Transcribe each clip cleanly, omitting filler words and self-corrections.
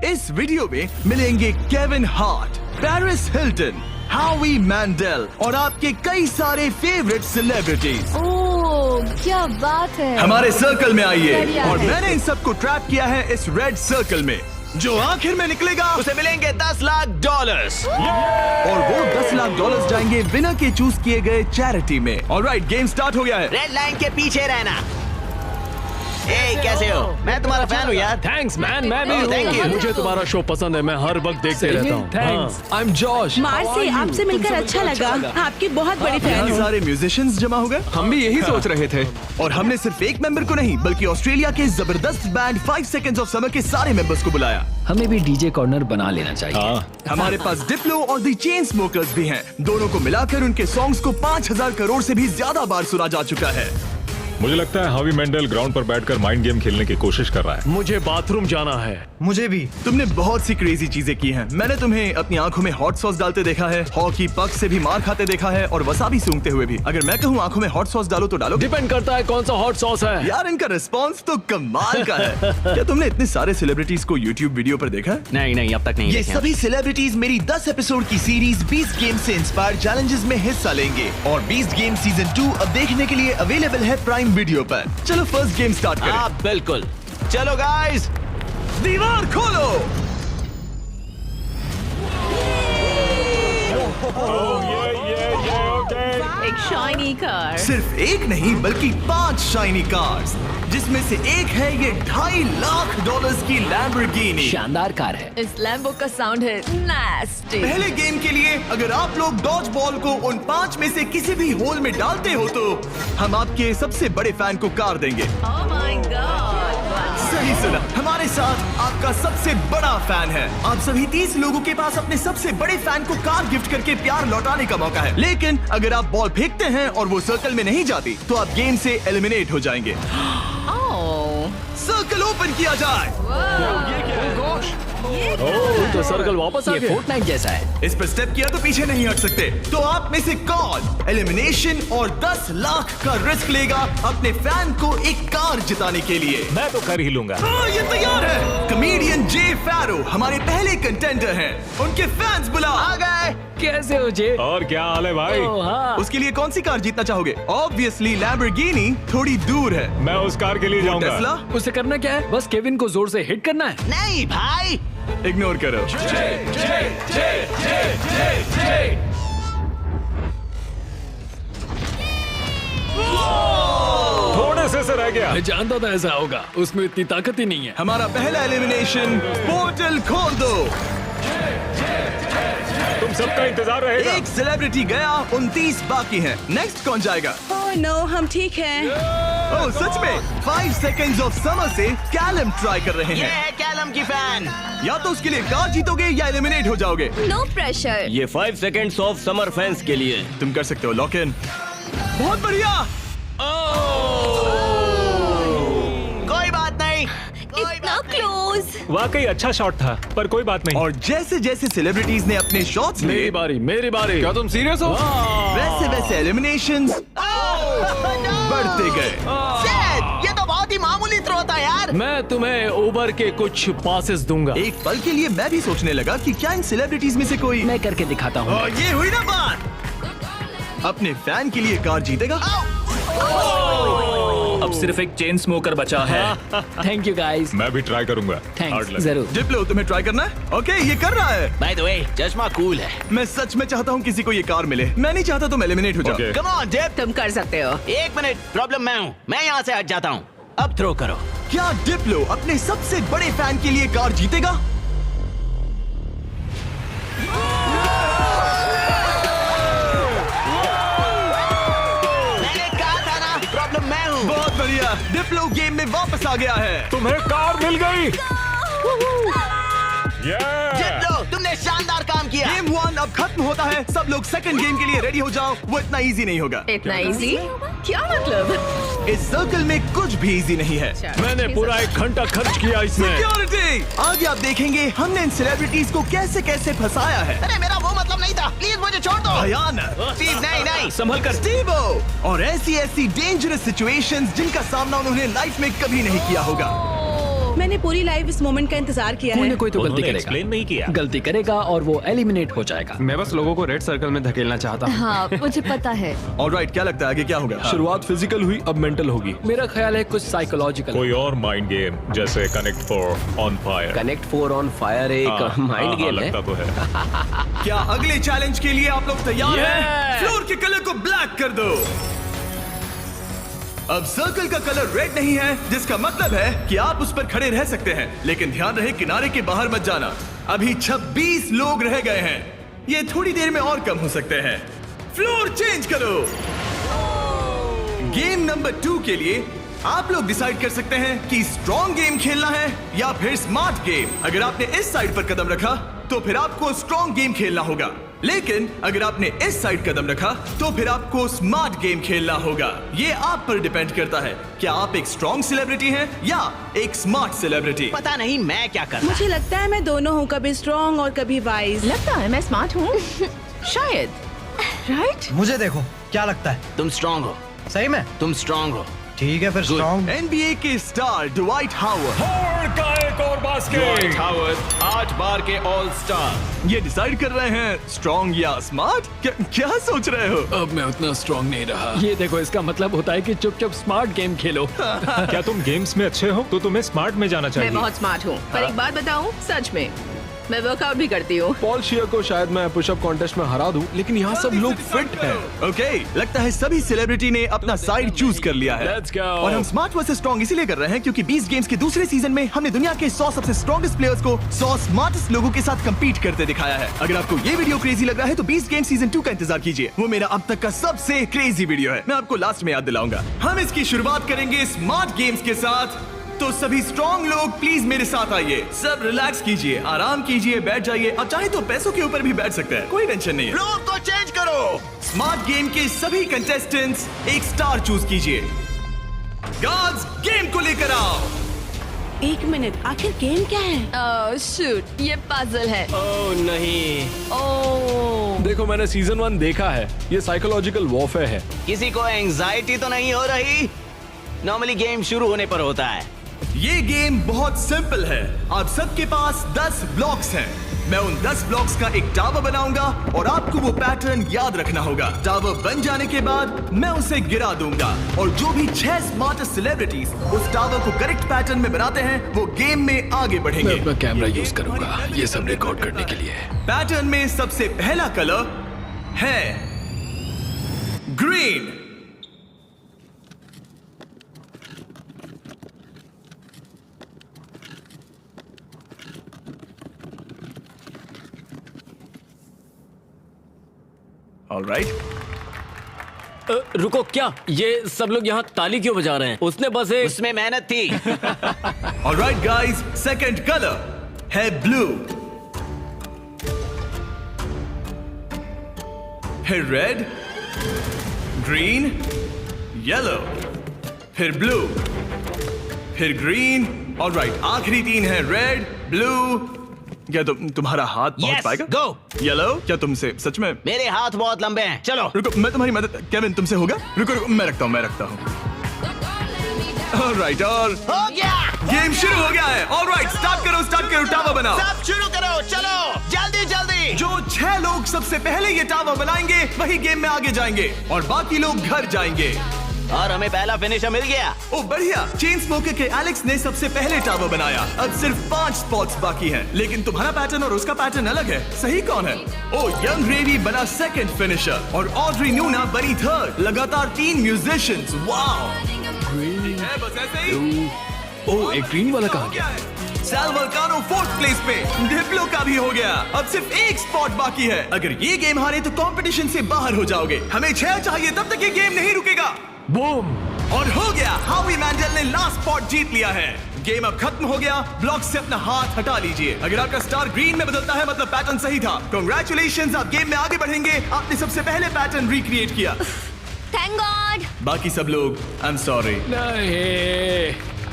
इस वीडियो में मिलेंगे केविन हार्ट, पेरिस हिल्टन, हावी मैंडेल और आपके कई सारे फेवरेट सेलिब्रिटीज। ओह क्या बात है। हमारे सर्कल में आइए बढ़िया और है। मैंने इन सबको ट्रैप किया है इस रेड सर्कल में। जो आखिर में निकलेगा उसे मिलेंगे $10 लाख। और वो $10 लाख जाएंगे विनर के चूज किए गए चैरिटी में। ऑलराइट, गेम स्टार्ट हो गया है। रेड लाइन के पीछे रहना। कैसे हो? मैं तुम्हारा फैन हूँ यार। थैंक्स मैन, मैं भी Oh, thank you. हूँ। मुझे तुम्हारा शो पसंद है, मैं हर वक्त देखते रहता हूँ। Thanks, I am Josh. Marcy, आपसे मिलकर अच्छा लगा। आपकी बहुत बड़ी फैन इतने हूँ। सारे म्यूजिशियंस जमा हो गए। हम भी यही सोच रहे थे। और हमने सिर्फ एक मेंबर को नहीं बल्कि ऑस्ट्रेलिया के जबरदस्त बैंड 5 सेकंड्स ऑफ समर के सारे मेंबर्स को बुलाया। हमें भी डीजे कॉर्नर बना लेना चाहिए। हमारे पास डिप्लो और दी चेन स्मोकर्स भी हैं। दोनों को मिलाकर उनके सॉन्ग्स को 5000 करोड़ से भी ज्यादा बार सुना जा चुका है। मुझे लगता है हावी मेंडेल ग्राउंड पर बैठकर माइंड गेम खेलने की कोशिश कर रहा है। मुझे बाथरूम जाना है। मुझे भी। तुमने बहुत सी क्रेजी चीजें की हैं। मैंने तुम्हें अपनी आंखों में हॉट सॉस डालते देखा है, हॉकी पक से भी मार खाते देखा है और वसाबी सूंघते हुए भी। अगर मैं कहूँ आंखों में हॉट सॉस डालो तो डालो? डिपेंड करता है कौन सा हॉट सॉस है। यार इनका रिस्पांस तो कमाल का है। क्या तुमने इतने सारे सेलिब्रिटीज को यूट्यूब वीडियो पर देखा है? नहीं अब तक नहीं ये देखे। सभी सेलिब्रिटीज मेरी 10 एपिसोड की सीरीज 20 गेम से इंस्पायर्ड चैलेंजेस में हिस्सा लेंगे और 20 गेम सीजन 2 अब देखने के लिए अवेलेबल है प्राइम वीडियो पर। चलो फर्स्ट गेम स्टार्ट करें। हाँ बिल्कुल, चलो गाइस। दीवार खोलो। एक शाइनी कार। सिर्फ एक नहीं बल्कि 5 शाइनी कार्स, जिसमें से एक है ये $2.5 लाख की लैम्बोर्गिनी। शानदार कार है। इस लैम्बो का साउंड है नास्टी। पहले गेम के लिए अगर आप लोग डॉज बॉल को उन 5 में से किसी भी होल में डालते हो तो हम आपके सबसे बड़े फैन को कार देंगे। Oh my God. सही सुना, हमारे साथ आपका सबसे बड़ा फैन है। आप सभी 30 लोगों के पास अपने सबसे बड़े फैन को कार गिफ्ट करके प्यार लौटाने का मौका है। लेकिन अगर आप बॉल फेंकते हैं और वो सर्कल में नहीं जाती तो आप गेम से एलिमिनेट हो जाएंगे। सर्कल ओपन किया जाए। तो सर्कल वापस आ ये गया। फोर्टनाइट जैसा है। इस पर स्टेप किया तो पीछे नहीं हट सकते। तो आप में से कौन एलिमिनेशन और 10 लाख का रिस्क लेगा अपने फैन को एक कार जिताने के लिए? मैं तो कर ही लूंगा। हाँ, ये तैयार है। कमेडियन जे फैरो हमारे पहले कंटेंडर हैं। उनके फैंस बुला आ गए। कैसे हो जे? और क्या हाल है भाई? हाँ। उसके लिए कौन सी कार जीतना चाहोगे? ऑब्वियसली लैम्बोर्गिनी थोड़ी दूर है। मैं उस कार के लिए जाऊंगा। टेस्ला उसे करना क्या है? बस केविन को जोर से हिट करना है। नहीं भाई, इग्नोर करो। थोड़े से रह गया। मैं जानता था ऐसा होगा, उसमें इतनी ताकत ही नहीं है। हमारा पहला एलिमिनेशन, पोर्टल खोल दो। तुम सबका इंतजार रहेगा। एक सेलिब्रिटी गया, 29 बाकी हैं। नेक्स्ट कौन जाएगा? ओह नो, हम ठीक हैं। ओह सच में 5 सेकंड्स ऑफ समर से कैलम ट्राई कर रहे ये हैं। है कैलम की फैन। या तो उसके लिए कार जीतोगे या एलिमिनेट हो जाओगे। No pressure. ये 5 सेकंड्स ऑफ समर फैंस के लिए। तुम कर सकते हो लॉक इन। बहुत बढ़िया। कोई बात नहीं, कोई इतना बात नहीं। क्लोज। वाकई अच्छा शॉट था, पर कोई बात नहीं। और जैसे जैसे सेलिब्रिटीज ने अपने शॉट्स लिए, मेरी बारी, मेरी बारी। क्या तुम सीरियस हो? वैसे वैसे एलिमिनेशंस बढ़ते गए। Shit, ये तो बहुत ही मामूली थ्रो था यार। मैं तुम्हें उबर के कुछ पासेस दूंगा। एक पल के लिए मैं भी सोचने लगा कि क्या इन सेलिब्रिटीज में से कोई मैं करके दिखाता हूँ। और ये हुई ना बात। अपने फैन के लिए कार जीतेगा। अब सिर्फ एक चेन स्मोकर बचा है। Thank you guys. मैं भी ट्राई करूंगा। Hard thanks, luck. जरूर। डिप्लो तुम्हें ट्राई करना है? ओके, ये कर रहा है। बाय द वे, चश्मा कूल है। मैं सच में चाहता हूँ किसी को ये कार मिले। मैं नहीं चाहता तुम एलिमिनेट हो जाओ। Okay. कम ऑन डिप। तुम कर सकते हो। एक मिनट, प्रॉब्लम मैं हूँ। मैं यहाँ से हट जाता हूँ। अब थ्रो करो। क्या डिप्लो अपने सबसे बड़े फैन के लिए कार जीतेगा? मैंने कहा था ना, प्रॉब्लम मैं हूँ। बहुत बढ़िया, डिप्लो गेम में वापस आ गया है। तुम्हें कार मिल गई। जित लो, तुमने शानदार काम किया। गेम 1 अब खत्म होता है। सब लोग सेकंड गेम के लिए रेडी हो जाओ। वो इतना इजी नहीं होगा। इतना इजी? क्या मतलब? इस सर्कल में कुछ भी इजी नहीं है। मैंने पूरा 1 घंटा खर्च किया इसमें। सिक्योरिटी, आगे आप देखेंगे हमने इन सेलिब्रिटीज को कैसे कैसे फंसाया है। अरे मेरा वो मतलब नहीं था, प्लीज मुझे छोड़ दो। भयानक। स्टीव, नहीं। संभल कर। स्टीवो, और ऐसी ऐसी डेंजरस सिचुएशंस जिनका सामना उन्होंने लाइफ में कभी नहीं किया होगा। मैंने पूरी लाइफ इस मोमेंट का इंतजार किया कोई है। ना कोई तो गलती उन्होंने करेगा। एक्सप्लेन नहीं किया। गलती करेगा और वो एलिमिनेट हो जाएगा। मैं बस लोगों को रेड सर्कल में धकेलना चाहता हूँ। हाँ मुझे पता है। ऑलराइट, क्या लगता है आगे क्या होगा? शुरुआत फिजिकल हुई, अब मेंटल होगी। मेरा ख्याल है कुछ साइकोलॉजिकल। कोई और माइंड गेम जैसे connect for on fire. Connect 4 on fire एक माइंड गेम है। लगता तो है। क्या अगले चैलेंज के लिए आप लोग तैयार हैं? फ्लोर के कलर को ब्लैक कर दो। अब सर्कल का कलर रेड नहीं है, जिसका मतलब है कि आप उस पर खड़े रह सकते हैं, लेकिन ध्यान रहे किनारे के बाहर मत जाना। अभी 26 लोग रह गए हैं, ये थोड़ी देर में और कम हो सकते हैं। फ्लोर चेंज करो। गेम नंबर 2 के लिए आप लोग डिसाइड कर सकते हैं कि स्ट्रॉन्ग गेम खेलना है या फिर स्मार्ट गेम। अगर आपने इस साइड पर कदम रखा तो फिर आपको स्ट्रॉन्ग गेम खेलना होगा, लेकिन अगर आपने इस साइड कदम रखा तो फिर आपको स्मार्ट गेम खेलना होगा। ये आप पर डिपेंड करता है, क्या आप एक स्ट्रॉन्ग सेलिब्रिटी हैं या एक स्मार्ट सेलिब्रिटी। पता नहीं मैं क्या कर रहा। मुझे लगता है मैं दोनों हूँ, कभी स्ट्रॉन्ग और कभी वाइज। लगता है मैं स्मार्ट हूँ। शायद। राइट? मुझे देखो, क्या लगता है? तुम स्ट्रांग हो। सही में? तुम स्ट्रांग हो। ठीक है फिर स्ट्रॉन्ग। NBA के स्टार ड्वाइट हावर्ड। का एक और बास्केट। हावर्ड 8 बार के ऑल स्टार। ये डिसाइड कर रहे हैं स्ट्रॉन्ग या स्मार्ट। क्या सोच रहे हो? अब मैं उतना स्ट्रांग नहीं रहा। ये देखो, इसका मतलब होता है कि चुपचाप स्मार्ट गेम खेलो। क्या तुम गेम्स में अच्छे हो तो तुम्हें स्मार्ट में जाना चाहिए। मैं बहुत स्मार्ट हूँ, पर एक बात बताऊँ, सच में मैं वर्कआउट भी करती हूँ। पॉल शियर को शायद मैं पुशअप कॉन्टेस्ट में हरा दूं, लेकिन यहाँ सब लोग फिट हैं। ओके, लगता है सभी सेलिब्रिटी ने अपना साइड चूज कर लिया है। Let's go. और हम स्मार्ट वर्सेस स्ट्रॉन्ग इसीलिए कर रहे हैं क्योंकि 20 गेम्स के दूसरे सीजन में हमने दुनिया के 100 सबसे स्ट्रॉन्गेस्ट प्लेयर्स को 100 स्मार्टेस्ट लोगों के साथ compete करते दिखाया है। अगर आपको ये वीडियो क्रेजी लग रहा है तो 20 गेम सीजन 2 का इंतजार कीजिए। वो मेरा अब तक का सबसे क्रेजी वीडियो है, मैं आपको लास्ट में याद दिलाऊंगा। हम इसकी शुरुआत करेंगे स्मार्ट गेम्स के साथ, तो सभी स्ट्रॉन्ग लोग प्लीज मेरे साथ आइए। सब रिलैक्स कीजिए, आराम कीजिए, बैठ जाइए। अब चाहे तो पैसों के ऊपर भी बैठ सकते हैं, कोई टेंशन नहीं है। फ्लोर को चेंज करो। स्मार्ट गेम के सभी कंटेस्टेंट्स एक स्टार चूज कीजिए। गार्ड्स, गेम को लेकर आओ। एक मिनट, आखिर गेम क्या है? ओह शूट, ये पजल है। ओह नहीं। ओह देखो, मैंने सीजन 1 देखा है, ये साइकोलॉजिकल वॉरफेयर है। किसी को एंजाइटी तो नहीं हो रही? नॉर्मली गेम शुरू होने पर होता है। ये गेम बहुत सिंपल है। आप सबके पास 10 ब्लॉक्स हैं। मैं उन 10 ब्लॉक्स का एक टावर बनाऊंगा और आपको वो पैटर्न याद रखना होगा। टावर बन जाने के बाद मैं उसे गिरा दूंगा और जो भी 6 स्मार्टेस्ट सेलिब्रिटीज उस टावर को करेक्ट पैटर्न में बनाते हैं वो गेम में आगे बढ़ेंगे। मैं अपना कैमरा यूज करूंगा ये सब रिकॉर्ड करने के लिए। पैटर्न में सबसे पहला कलर है ग्रीन। ऑलराइट, रुको, क्या ये सब लोग यहाँ ताली क्यों बजा रहे हैं? उसने बस एक उसमें मेहनत थी। ऑलराइट गाइस, सेकंड कलर है ब्लू। फिर रेड, ग्रीन, येलो, फिर ब्लू, फिर ग्रीन। ऑलराइट, आखिरी 3 है रेड, ब्लू। क्या तुम्हारा हाथ पहुंच Yes, पाएगा? go. येलो, क्या तुमसे सच में? मेरे हाथ बहुत लंबे हैं। चलो। रुको, मैं तुम्हारी मदद। केविन, तुमसे होगा? रुको रुको, मैं रखता हूँ। ऑलराइट, और हो गया। गेम शुरू हो गया है। ऑलराइट, स्टार्ट करो, टावर बनाओ। सब शुरू करो, चलो जल्दी जल्दी। जो 6 लोग सबसे पहले ये टावर बनाएंगे वही गेम में आगे जाएंगे और बाकी लोग घर जाएंगे। और हमें पहला फिनिशर मिल गया। ओ बढ़िया, चेन स्मोकर के एलेक्स ने सबसे पहले टावर बनाया। अब सिर्फ 5 स्पॉट्स बाकी हैं, लेकिन तुम्हारा पैटर्न और उसका पैटर्न अलग है। सही कौन है? ओ यंग रेवी बना सेकंड फिनिशर और ऑड्री नूना बनी थर्ड। लगातार 3 म्यूजिशियंस। वाओ, है बस ऐसे ही। ओह, एक ग्रीन वाला कहाँ गया? सैल वल्कानो 4th प्लेस पे। डिप्लो का भी हो गया। अब सिर्फ 1 स्पॉट बाकी है। अगर ये गेम हारे तो कंपटीशन से बाहर हो जाओगे। हमें 6 चाहिए, तब तक ये गेम नहीं रुकेगा। बूम! और हो गया, हावी मैंडल ने लास्ट स्पॉट जीत लिया है। गेम अब खत्म हो गया। ब्लॉक से अपना हाथ हटा लीजिए। अगर आपका स्टार ग्रीन में बदलता है मतलब पैटर्न सही था। कांग्रेचुलेशंस, आप गेम में आगे बढ़ेंगे। आपने सबसे पहले पैटर्न रिक्रिएट किया। Thank God. बाकी सब लोग आई एम सॉरी।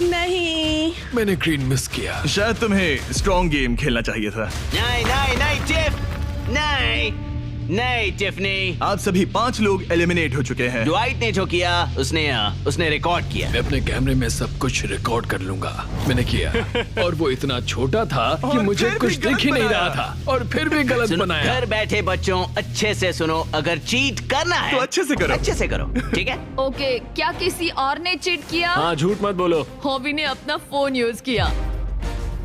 नहीं, मैंने ग्रीन मिस किया। शायद तुम्हें स्ट्रॉन्ग गेम खेलना चाहिए था। नहीं नहीं नहीं चिप, नहीं। नहीं टिफनी, आप सभी 5 लोग एलिमिनेट हो चुके हैं। ड्वाइट ने जो किया उसने रिकॉर्ड किया। मैं अपने कैमरे में सब कुछ रिकॉर्ड कर लूंगा। मैंने किया और वो इतना छोटा था कि मुझे फिर कुछ भी गलत दिख ही नहीं बनाया। रहा था और फिर भी गलत सुनो, बनाया। घर बैठे बच्चों अच्छे से सुनो, अगर चीट करना है तो अच्छे से करो। अच्छे से करो, ठीक है? ओके, क्या किसी और ने चीट किया? हाँ, झूठ मत बोलो। हॉबी ने अपना फोन यूज किया।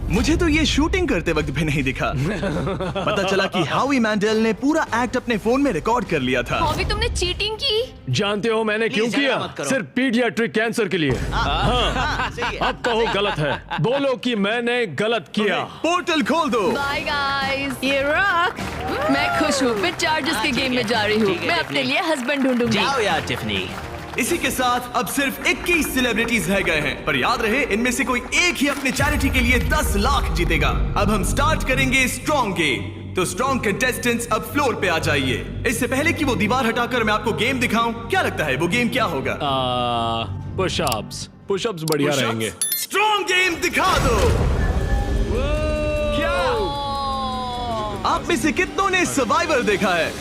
मुझे तो ये शूटिंग करते वक्त भी नहीं दिखा। पता चला कि हावी मैंडेल ने पूरा एक्ट अपने फोन में रिकॉर्ड कर लिया था। हॉबी, तुमने चीटिंग की? जानते हो मैंने क्यों Please, झगड़ा किया? मत करो। सिर्फ पीडियाट्रिक कैंसर के लिए। हाँ, सही है। अब कहो गलत है, बोलो कि मैंने गलत किया। पोर्टल खोल दो। Bye guys. ये रॉक। मैं खुश हूँ, मैं चार्जर्स के ठीक गेम है, में जा रही हूँ। ठीक है, मैं टिफनी। अपने लिए हस्बैंड ढूंढूंगी। जाओ यार टिफनी। इसी के साथ अब सिर्फ 21 सेलिब्रिटीज रह गए हैं, पर याद रहे इनमें से कोई एक ही अपने चैरिटी के लिए 10 लाख जीतेगा। अब हम स्टार्ट करेंगे स्ट्रॉन्ग गेम। तो स्ट्रॉन्ग कंटेस्टेंट्स अब फ्लोर पे आ जाइए। इससे पहले कि वो दीवार हटाकर मैं आपको गेम दिखाऊं, क्या लगता है वो गेम क्या होगा? पुशअप्स। पुशअप्स बढ़िया रहेंगे। स्ट्रॉन्ग गेम दिखा दो। क्या आप में से कितनों ने सर्वाइवर देखा है?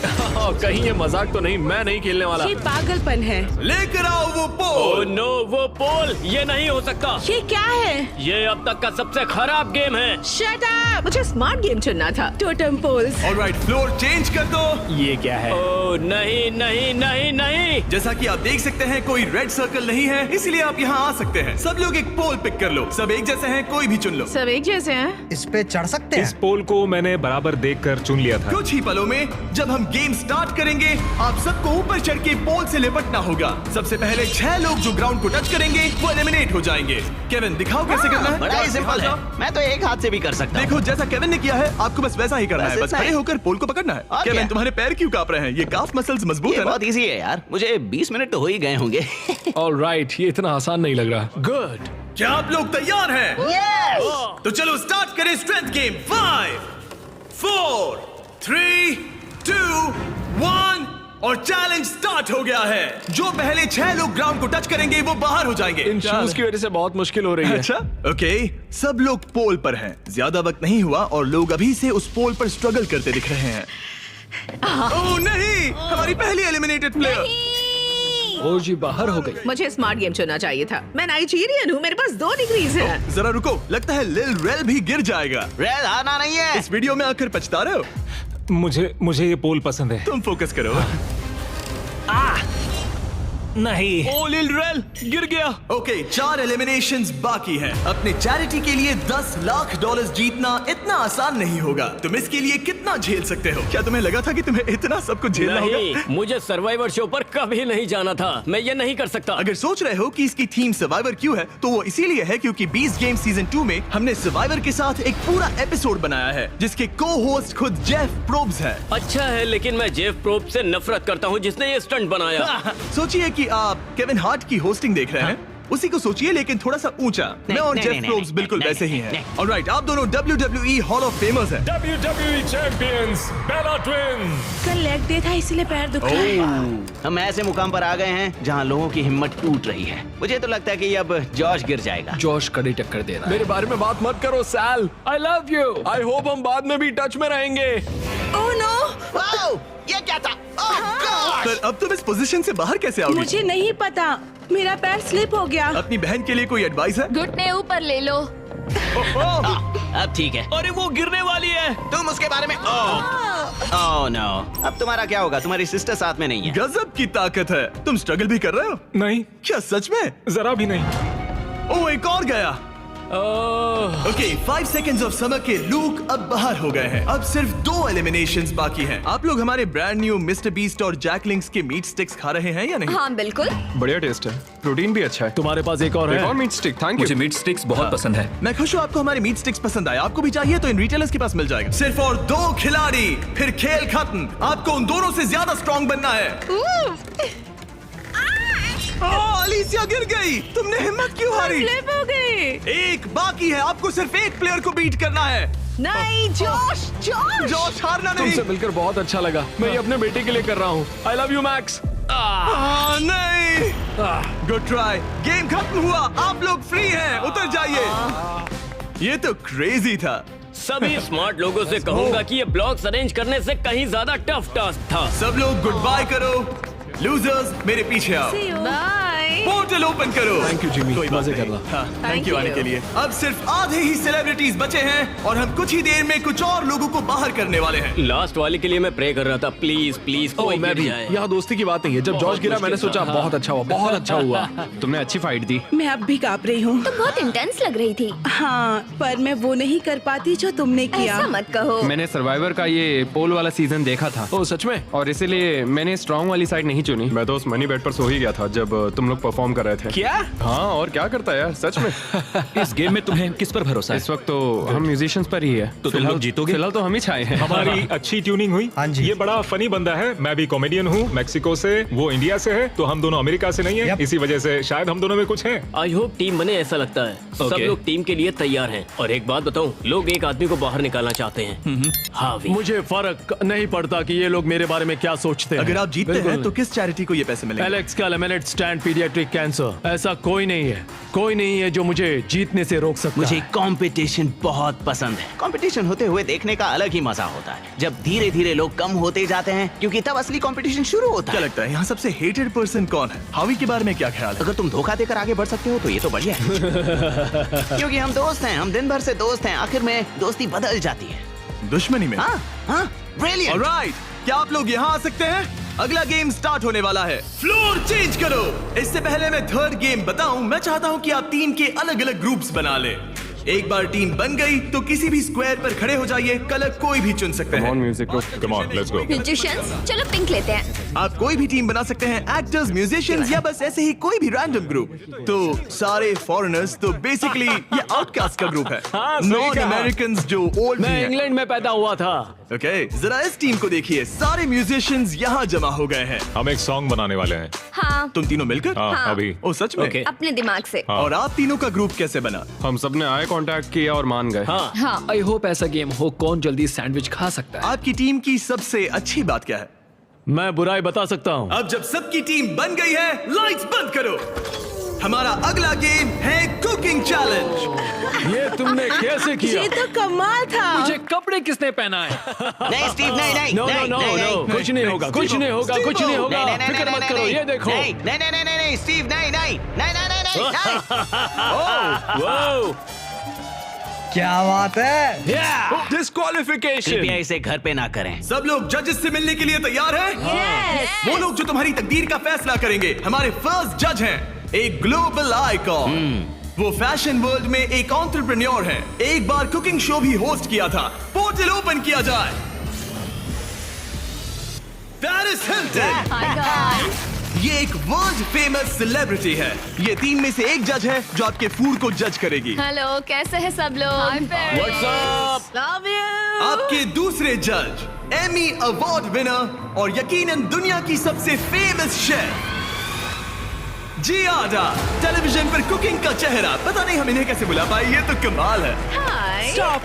कहीं ये मजाक तो नहीं, मैं नहीं खेलने वाला। ये पागलपन है। लेकर आओ वो ओह पोल। नो, वो पोल, ये नहीं हो सकता। ये क्या है? ये अब तक का सबसे खराब गेम है। Shut up. मुझे स्मार्ट गेम चुनना था। Totem poles. Alright, floor change कर दो। ये क्या है? ओह नहीं नहीं नहीं नहीं। जैसा कि आप देख सकते हैं कोई रेड सर्कल नहीं है, इसलिए आप यहाँ आ सकते हैं। सब लोग एक पोल पिक कर लो। सब एक जैसे हैं, कोई भी चुन लो। सब एक जैसे हैं। इस पे चढ़ सकते इस हैं? पोल को मैंने बराबर देखकर चुन लिया था। कुछ ही पलों में जब हम गेम स्टार्ट करेंगे, आप सबको ऊपर चढ़ के पोल से लिपटना होगा। सबसे पहले 6 लोग जो ग्राउंड को टच करेंगे वो एलिमिनेट हो जाएंगे। केविन, दिखाओ कैसे करना है। बड़ा ही सिंपल है, मैं तो एक हाथ से भी कर सकता हूँ। देखो, जैसा केविन ने किया है आपको बस वैसा ही करना बस है। बस इतना खड़े ही। होकर पोल को पकड़ना है। और केविन, क्या? तुम्हारे पैर क्यों कांप रहे हैं? ये काफ मसल्स मजबूत ये है ना? बहुत इजी है यार, मुझे 20 मिनट तो हो ही गए होंगे। ऑलराइट, ये इतना आसान नहीं लग रहा। गुड। क्या आप लोग तैयार हैं? तो चलो स्टार्ट करें स्ट्रेंथ गेम। 5, 4, 3, 2, 1 और चैलेंज स्टार्ट हो गया है। जो पहले 6 लोग ग्राउंड को टच करेंगे वो बाहर हो जाएंगे। इन शूज की वजह से बहुत मुश्किल हो रही है। अच्छा, ओके, सब लोग पोल पर हैं। ज्यादा वक्त नहीं हुआ और लोग अभी से उस पोल पर स्ट्रगल करते दिख रहे हैं। ओह नहीं, हमारी पहली एलिमिनेटेड प्लेयर। ओ जी, बाहर हो गई। मुझे स्मार्ट गेम चुनना चाहिए था। मैं नाइजीरियन हूँ, मेरे पास 2 डिग्रीज है। जरा रुको, लगता है लिल रेल भी गिर जाएगा। रेल हारना नहीं है। इस वीडियो में आकर पछता रहे हो? मुझे ये पोल पसंद है। तुम फोकस करो। नहीं। ओ लिल रेल गिर गया। ओके, 4 एलिमिनेशंस बाकी हैं। अपने चैरिटी के लिए 10 लाख डॉलर्स जीतना इतना आसान नहीं होगा। तुम इसके लिए कितना झेल सकते हो? क्या तुम्हें लगा था कि तुम्हें इतना सब कुछ झेलना नहीं, होगा? मुझे सर्वाइवर शो पर कभी नहीं जाना था। मैं ये नहीं कर सकता। अगर सोच रहे हो कि इसकी थीम सर्वाइवर क्यों है, तो वो इसीलिए है क्योंकि बीस्ट गेम सीजन 2 में हमने सर्वाइवर के साथ एक पूरा एपिसोड बनाया है जिसके को होस्ट खुद जेफ प्रोब्स है। अच्छा है, लेकिन मैं जेफ प्रोब से नफरत करता हूँ जिसने ये स्टंट बनाया। सोचिए कि आप केविन हार्ट की होस्टिंग देख रहे हैं, उसी को सोचिए लेकिन थोड़ा सा ऊंचा। मैं और नहीं, जेफ नहीं, प्रोब्स नहीं, बिल्कुल नहीं, वैसे ही नहीं, हैं। ऑलराइट, आप दोनों WWE हॉल ऑफ फेमर्स हैं। WWE चैंपियंस बेला ट्विन्स। कल लेग डे था इसलिए पैर दुख रहा है। हम ऐसे मुकाम पर आ गए हैं जहाँ लोगों की हिम्मत टूट रही है। मुझे तो लगता है कि अब जॉश गिर जाएगा। जोश कड़ी टक्कर दे रहा है। मेरे बारे में बात मत करो Sal. I love you. I hope हम बाद में भी टच में रहेंगे। ओह नो, वाओ, ये क्या था? ओह गॉड! पर अब तुम इस पोजीशन से बाहर कैसे आओगी? मुझे नहीं पता, मेरा पैर स्लिप हो गया। अपनी बहन के लिए कोई एडवाइस है? घुटने ऊपर ले लो। अब ठीक है। अरे वो गिरने वाली है। तुम उसके बारे में ओह नो। अब तुम्हारा क्या होगा? तुम्हारी सिस्टर साथ में नहीं है। गजब की ताकत है। तुम स्ट्रगल भी कर रहे हो? नहीं, क्या सच में? जरा भी नहीं। ओह, एक और गया। ओके, 5 सेकंड्स ऑफ समर के लूक अब बाहर हो गए हैं। अब सिर्फ 2 एलिमिनेशंस बाकी हैं। आप लोग हमारे ब्रांड न्यू मिस्टर बीस्ट और जैकलिंग्स के मीट स्टिक्स खा रहे हैं या नहीं? हाँ बिल्कुल। बढ़िया टेस्ट है, प्रोटीन भी अच्छा है। तुम्हारे पास एक और एक है? और मीट स्टिक, थैंक मुझे यू। मीट स्टिक्स बहुत पसंद है। मैं खुश हूँ आपको हमारे मीट स्टिक्स पसंद आए। आपको भी चाहिए तो इन रिटेलर्स के पास मिल जाएगा। सिर्फ और 2 खिलाड़ी, फिर खेल खत्म। आपको उन दोनों से ज्यादा स्ट्रॉन्ग बनना है। अलीसिया गिर गई। तुमने हिम्मत क्यों हारी? स्लिप हो गई। एक बाकी है, आपको सिर्फ एक प्लेयर को बीट करना है। नहीं, जोश जोश। जॉश, हारना नहीं। तुमसे मिलकर बहुत अच्छा लगा। मैं ये अपने बेटे के लिए कर रहा हूँ। आई लव यू मैक्स। नहीं, गुड ट्राई। गेम खत्म हुआ, आप लोग फ्री हैं, उतर जाइए। ये तो क्रेजी था। सभी स्मार्ट लोगों से कहूंगा कि ये ब्लॉक्स अरेंज करने से कहीं ज्यादा टफ टास्क था। सब लोग गुड बाय करो। लूजर्स मेरे पीछे आओ। बाय। पोर्टल ओपन करो। थैंक यू जिमी, कोई बात मजे नहीं। करना। हाँ, थैंक यू you. आने के लिए। अब सिर्फ आधे ही सेलिब्रिटीज बचे हैं और हम कुछ ही देर में कुछ और लोगों को बाहर करने वाले हैं। लास्ट वाले के लिए मैं प्रे कर रहा था, प्लीज प्लीज कोई मैं गिर भी। जाए। यहाँ दोस्ती की बात नहीं है। जब जॉर्ज गिरा मैंने सोचा बहुत अच्छा हुआ, बहुत अच्छा हुआ। तुमने अच्छी फाइट दी। मैं अब भी कांप रही हूँ। तुम बहुत इंटेंस लग रही थी। हाँ, पर मैं वो नहीं कर पाती जो तुमने किया। ऐसा मत कहो। मैंने सर्वाइवर का ये पोल वाला सीजन देखा था ओ सच में? और इसीलिए मैंने स्ट्रांग वाली साइड नहीं चुनी। मैं तो उस मनी बेड पर सो ही गया था जब तुम लोग परफॉर्म कर रहे थे। क्या? हाँ, और क्या करता है यार, सच में। इस गेम में तुम्हें किस पर भरोसा है? इस वक्त तो हम म्यूजिशियंस पर ही है। तो तुम लोग जीतोगे? फिलहाल तो हम ही छाए हैं। हमारी अच्छी ट्यूनिंग हुई। हाँ जी। ये बड़ा फनी बंदा है। मैं भी कॉमेडियन हूँ, मैक्सिको से, वो इंडिया से है, तो हम दोनों अमेरिका से नहीं है। Yep. इसी वजह से शायद हम दोनों में कुछ है। आई होप टीम बने, ऐसा लगता है। सब Okay. लोग टीम के लिए तैयार हैं। और एक बात बताऊं, लोग एक आदमी को बाहर निकालना चाहते हैं। हावी। मुझे फर्क नहीं पड़ता कि ये लोग मेरे बारे में क्या सोचते हैं। अगर आप जीतते बिल्कुल हैं तो नहीं। किस चैरिटी को ये पैसे मिलेंगे? एलेक्स का लेमिनेट स्टैंड पीडियाट्रिक कैंसर। ऐसा कोई नहीं है, कोई नहीं है जो मुझे जीतने से रोक सकता मुझे है। कंपटीशन बहुत पसंद है। कंपटीशन होते हुए देखने का अलग ही मजा होता है, जब धीरे धीरे लोग कम होते जाते हैं, क्योंकि तब असली कंपटीशन शुरू होता क्या है। लगता है यहाँ सबसे हेटेड पर्सन कौन है? हावी के बारे में क्या ख्याल है? अगर तुम धोखा देकर आगे बढ़ सकते हो तो ये तो बढ़िया है। क्योंकि हम दोस्त हैं, हम दिन भर से दोस्त हैं, आखिर में दोस्ती बदल जाती है। दुश्मनी में। हाँ हाँ, ब्रिलियंट। ऑलराइट, क्या आप लोग यहाँ आ सकते हैं? अगला गेम स्टार्ट होने वाला है। फ्लोर चेंज करो। इससे पहले मैं थर्ड गेम बताऊं, मैं चाहता हूं कि आप टीम के अलग अलग ग्रुप्स बना ले। एक बार टीम बन गई तो किसी भी स्क्वायर पर खड़े हो जाइए, कलर कोई भी चुन सकते हैं। Music come on, let's go. Musicians, चलो पिंक लेते हैं। आप कोई भी टीम बना सकते हैं, एक्टर्स, म्यूजिशियंस या बस ऐसे ही कोई भी रैंडम ग्रुप। तो सारे फॉरेनर्स, तो बेसिकली ये आउटकास्ट का ग्रुप है। नॉन अमेरिकन जो ओल्ड मैं हैं। इंग्लैंड में पैदा हुआ था। ओके, जरा इस टीम को देखिए, सारे म्यूजिशियंस यहाँ जमा हो गए हैं। हम एक सॉन्ग बनाने वाले हैं। हाँ, तुम तीनों मिलकर? हाँ, अभी। ओ सच में? Okay. अपने दिमाग से। और आप तीनों का ग्रुप कैसे बना? हम सब ने आई कांटेक्ट किया और मान गए। हाँ, हाँ, आई होप ऐसा गेम हो कौन जल्दी सैंडविच खा सकता है। आपकी टीम की सबसे अच्छी बात क्या है? मैं बुराई बता सकता हूँ। अब जब सबकी टीम बन गई है, लाइट्स बंद करो। हमारा अगला गेम है कुकिंग चैलेंज। ये तुमने कैसे किया? ये तो कमाल था। मुझे कपड़े किसने पहना है? नहीं स्टीव, नहीं नहीं नो नो नहीं, नो नहीं, नो, नहीं। कुछ नहीं होगा, कुछ नहीं होगा, कुछ नहीं होगा। नहीं, नहीं, नहीं, फिक्र नहीं, मत नहीं, करो, नहीं, ये देखो। नहीं नहीं नहीं नहीं नहीं स्टीव, नहीं नहीं नहीं नहीं नहीं नहीं। वाओ, क्या बात है? डिस्क्वालिफिकेशन। कृपया इसे घर पे ना करें। सब लोग जजेस से मिलने के लिए तैयार हैं? वो लोग जो तुम्हारी तकदीर का फैसला करेंगे, हमारे फर्स्ट जज हैं, एक ग्लोबल आइकॉन। वो फैशन वर्ल्ड में एक एंटरप्रेन्योर है, एक बार कुकिंग शो भी होस्ट किया था। पोर्टल ओपन किया जाए। Paris Hilton. Hi guys. ये एक वर्ल्ड फेमस सेलिब्रिटी है। ये टीम में से एक जज है जो आपके फूड को जज करेगी। हेलो, कैसे हैं सब लोग? What's up? Love you. आपके दूसरे जज, एमी अवार्ड विनर और यकीनन दुनिया की सबसे फेमस शेफ जियाडा, टेलीविजन पर कुकिंग का चेहरा। पता नहीं हम इन्हें कैसे बुला पाए, ये तो कमाल है। Hi. Stop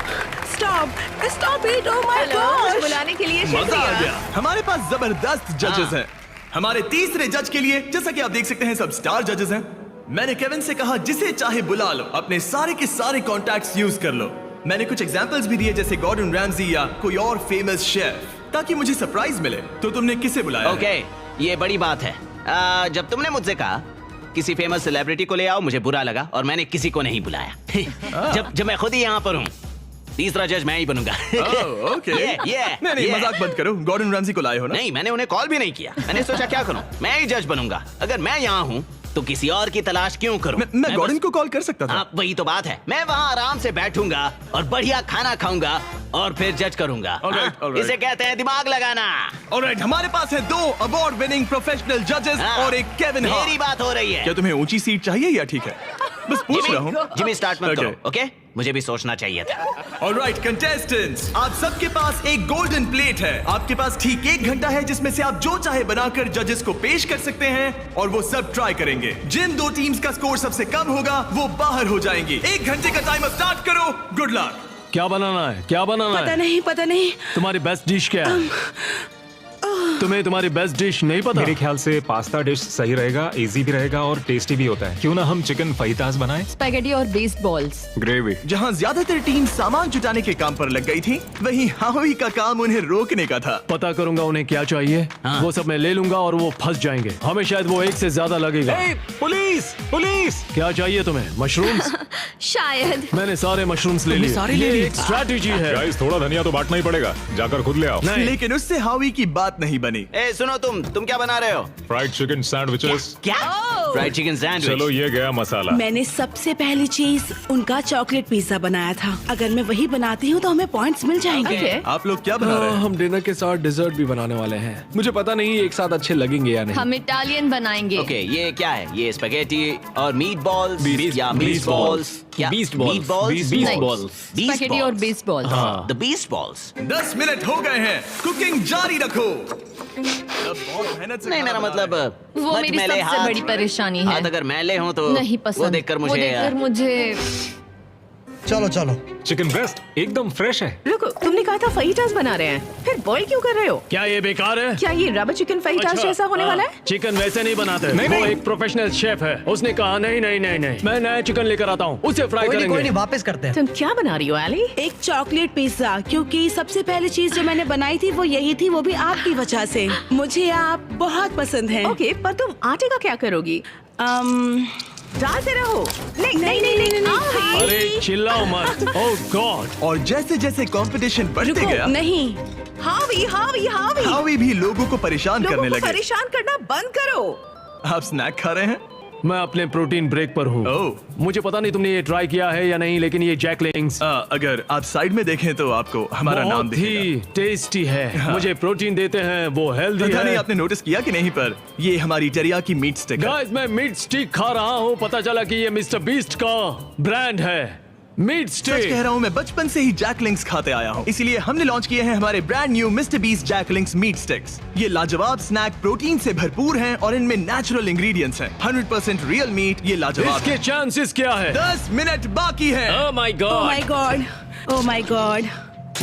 stop stop it. Oh my hello, मुझे गॉड। बुलाने के लिए मजा आ शुक्रिया। गया। हमारे पास जबरदस्त जजेस हैं। हमारे तीसरे जज के लिए, जैसा कि आप देख सकते हैं, सब स्टार जजेस हैं। मैंने केविन से कहा जिसे चाहे बुला लो, अपने सारे के सारे कॉन्टैक्ट्स यूज कर लो। मैंने कुछ एग्जांपल्स भी दिए, जैसे गॉर्डन रैमजी या कोई और फेमस शेफ, ताकि मुझे सरप्राइज मिले। तो तुमने किसे बुलाया? ओके, ये बड़ी बात है। जब तुमने मुझसे कहा किसी फेमस सेलिब्रिटी को ले आओ, मुझे बुरा लगा और मैंने किसी को नहीं बुलाया। जब मैं खुद ही यहाँ पर हूँ, तीसरा जज मैं ही बनूंगा। ओके। नहीं, मजाक बंद करो। गॉर्डन रैमजी को लाए हो ना? नहीं, मैंने उन्हें कॉल भी नहीं किया। मैंने सोचा क्या करूं, मैं ही जज बनूंगा। अगर मैं यहाँ हूँ तो किसी और की तलाश क्यों करूं? मैं गॉर्डन को कॉल कर सकता था। हाँ, वही तो बात है। मैं वहाँ आराम से बैठूंगा और बढ़िया खाना खाऊंगा और फिर जज करूंगा। Alright, हाँ? alright. इसे कहते हैं दिमाग लगाना। ऑलराइट, हमारे पास है 2 अवार्ड विनिंग प्रोफेशनल जजेस हाँ, और एक केविन हार्ट। मेरी बात हो रही है। क्या तुम्हें ऊंची सीट चाहिए या ठीक है? बस पूछ रहा हूँ। जिमी स्टार्ट मत Okay. करो, ओके? मुझे भी सोचना चाहिए था। ऑलराइट कंटेस्टेंट्स, आप सबके पास एक गोल्डन प्लेट है। आपके पास ठीक 1 घंटा है, जिसमें से आप जो चाहे बनाकर जजेस को पेश कर सकते हैं और वो सब ट्राई करेंगे। जिन 2 टीम्स का स्कोर सबसे कम होगा वो बाहर हो जाएंगी। 1 घंटे का टाइमर स्टार्ट करो। Good luck. क्या बनाना है? क्या बनाना पता है? नहीं, पता नहीं। तुम्हारी बेस्ट डिश क्या है? तुम्हें तुम्हारी बेस्ट डिश नहीं पता? मेरे ख्याल से पास्ता डिश सही रहेगा, इजी भी रहेगा और टेस्टी भी होता है। क्यों ना हम चिकन फहीतास बनाएं? स्पैगेटी और बेस्ड बॉल्स। ग्रेवी। जहाँ ज्यादातर टीम सामान जुटाने के काम पर लग गई थी, वहीं हावी का काम उन्हें रोकने का था। पता करूंगा उन्हें क्या चाहिए। वो सब मैं ले लूंगा और वो फंस जाएंगे। हमें शायद वो एक से ज्यादा लगेगा। Police police! क्या चाहिए तुम्हें? मशरूम्स? शायद। मैंने सारे मशरूम्स ले लिए। सारे ले ये लिए? एक स्ट्रैटेजी है। गाइस, थोड़ा धनिया तो बांटना ही पड़ेगा। जाकर खुद ले आओ। नहीं। लेकिन उससे हावी की बात नहीं बनी। ए सुनो, तुम क्या बना रहे हो? Fried chicken sandwiches. क्या? Fried chicken sandwich. चलो, ये गया मसाला। मैंने सबसे पहली चीज उनका चॉकलेट पिज्जा बनाया था। अगर मैं वही बनाती हूँ तो हमें पॉइंट्स मिल जाएंगे। Okay. आप लोग क्या बना रहे हैं? हम डिनर के साथ डिजर्ट भी बनाने वाले हैं। मुझे पता नहीं एक साथ अच्छे लगेंगे या नहीं। हम इटालियन बनाएंगे। ओके, ये क्या है? ये स्पैगेटी और मीट बॉल्स या beast मीट बॉल्स? क्या? Beast balls. Meat balls? Beast नहीं। balls. Beast स्पैगेटी और balls. Based balls. The beast balls. 10 minute हो गए हैं, कुकिंग जारी रखो। अब बहुत मेहनत से नहीं, खाना मेरा बना मतलब है। वो मच मेरी मैले सबसे हाथ- बड़ी परेशानी है। हाथ अगर मैले हो तो नहीं पसंद। वो देखकर वो मुझे देखकर मुझे चलो चलो। चिकन ब्रेस्ट एकदम फ्रेश है। रुको, तुमने कहा था फहीटास बना रहे हैं, फिर बॉईल क्यों कर रहे हो? क्या ये बेकार है? क्या ये रबर चिकन फहीटास अच्छा, जैसा होने वाला है? चिकन वैसे नहीं बनाते। वो एक प्रोफेशनल शेफ है। उसने कहा नहीं नहीं नहीं नहीं, मैं नया चिकन लेकर आता हूँ, उसे फ्राई कोई करेंगे। नहीं, वापस करते हैं। तुम क्या बना रही हो एली? एक चॉकलेट पिज्जा, क्योंकि सबसे पहली चीज जो मैंने बनाई थी वो यही थी, वो भी आपकी वजह से। मुझे आप बहुत पसंद हैं। ओके, पर तुम आटे का क्या करोगी? डालते रहो। नहीं नहीं नहीं नहीं, नहीं। अरे चिल्लाओ मत। ओह गॉड। और जैसे जैसे कंपटीशन बढ़ते रुको, गया, नहीं। हावी हावी हावी, हावी भी लोगों को परेशान लोगों करने को लगे। परेशान करना बंद करो। आप स्नैक खा रहे हैं? मैं अपने प्रोटीन ब्रेक पर हूँ। ओह। मुझे पता नहीं तुमने ये ट्राई किया है या नहीं, लेकिन ये जैकलिंग्स अगर आप साइड में देखें तो आपको हमारा नाम बहुत दिखेगा। ही टेस्टी है। मुझे प्रोटीन देते हैं, वो हेल्दी पता नहीं है। आपने नोटिस किया कि नहीं, पर ये हमारी टेरियाकी मीट स्टिक है। गाइस, मैं मीट स्टिक खा रहा हूँ। पता चला कि ये मिस्टर बीस्ट का ब्रांड है, मीट सच कह स्टिक। रहा हूँ, मैं बचपन से ही जैकलिंग्स खाते आया हूँ, इसीलिए हमने लॉन्च किए हैं हमारे brand new Mister Beast Jack Link's meat sticks. ये लाजवाब स्नैक प्रोटीन से भरपूर हैं और इनमें नेचुरल इंग्रेडिएंट्स हैं। 100% रियल मीट। ये लाजवाब इसके है। चांसेस क्या है? 10 मिनट बाकी है। Oh my oh god. My God, oh my God.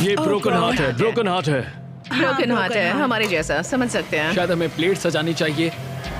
ये Oh ब्रोकन God. हार्ट है, ब्रोकन हार्ट है। ब्रोकन हार्ट broken है, heart। हमारे जैसा, समझ सकते हैं। शायद हमें प्लेट सजानी चाहिए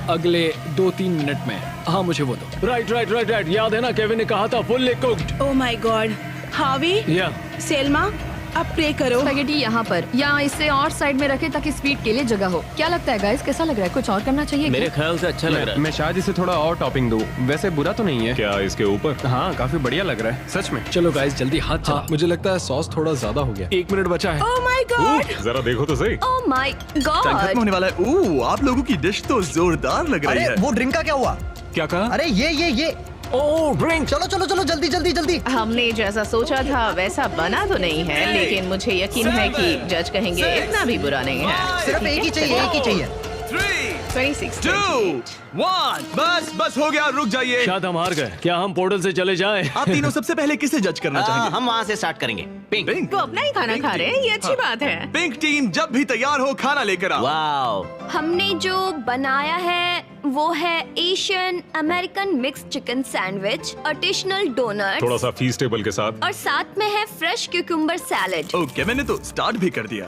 अगले 2-3 मिनट में। हाँ, मुझे वो दो। राइट राइट राइट राइट, याद है ना केविन ने कहा था fully cooked. Oh my God. हावी, या सेल्मा, अब प्रे करो। स्पैगेटी यहाँ पर, या इसे और साइड में रखे ताकि स्वीट के लिए जगह हो। क्या लगता है गाइस, कैसा लग रहा है? कुछ और करना चाहिए मेरे क्या? ख्याल से अच्छा लग रहा है। मैं शायद इसे थोड़ा और टॉपिंग दूं। वैसे बुरा तो नहीं है। क्या इसके ऊपर? हाँ, काफी बढ़िया लग रहा है सच में। चलो गाइस, जल्दी हाथ चला। मुझे लगता है सॉस थोड़ा ज्यादा हो गया। 1 मिनट बचा है। Oh my God. जरा देखो तो सही। ओह माय टाइम खत्म गॉड। होने वाला है। ओह, आप लोगों की डिश तो जोरदार लग रही अरे है। वो ड्रिंक का क्या हुआ? क्या कहा? अरे ये ओह, ड्रिंक। चलो चलो चलो, जल्दी जल्दी जल्दी। हमने जैसा सोचा था वैसा बना तो नहीं है, लेकिन मुझे यकीन है कि जज कहेंगे इतना भी बुरा नहीं है। सिर्फ एक ही चाहिए, एक ही चाहिए। 3, 26, 2, 1, बस हो गया, रुक जाइए। शायद हम हार गए। क्या हम पोर्टल से चले जाएं? आप तीनों सबसे पहले किसे जज करना चाहेंगे? हम वहाँ से स्टार्ट करेंगे। पिंक। पिंक। वो अपना ही खाना खा रहे हैं, ये अच्छी बात है। पिंक टीम, जब भी तैयार हो खाना लेकर आओ। वाओ। हमने जो बनाया है वो है Asian American mix chicken sandwich, additional doughnuts थोड़ा सा फीस्टेबल के साथ। और साथ में है फ्रेश क्यूकम्बर सैलेड। ओके, मैंने तो स्टार्ट भी कर दिया।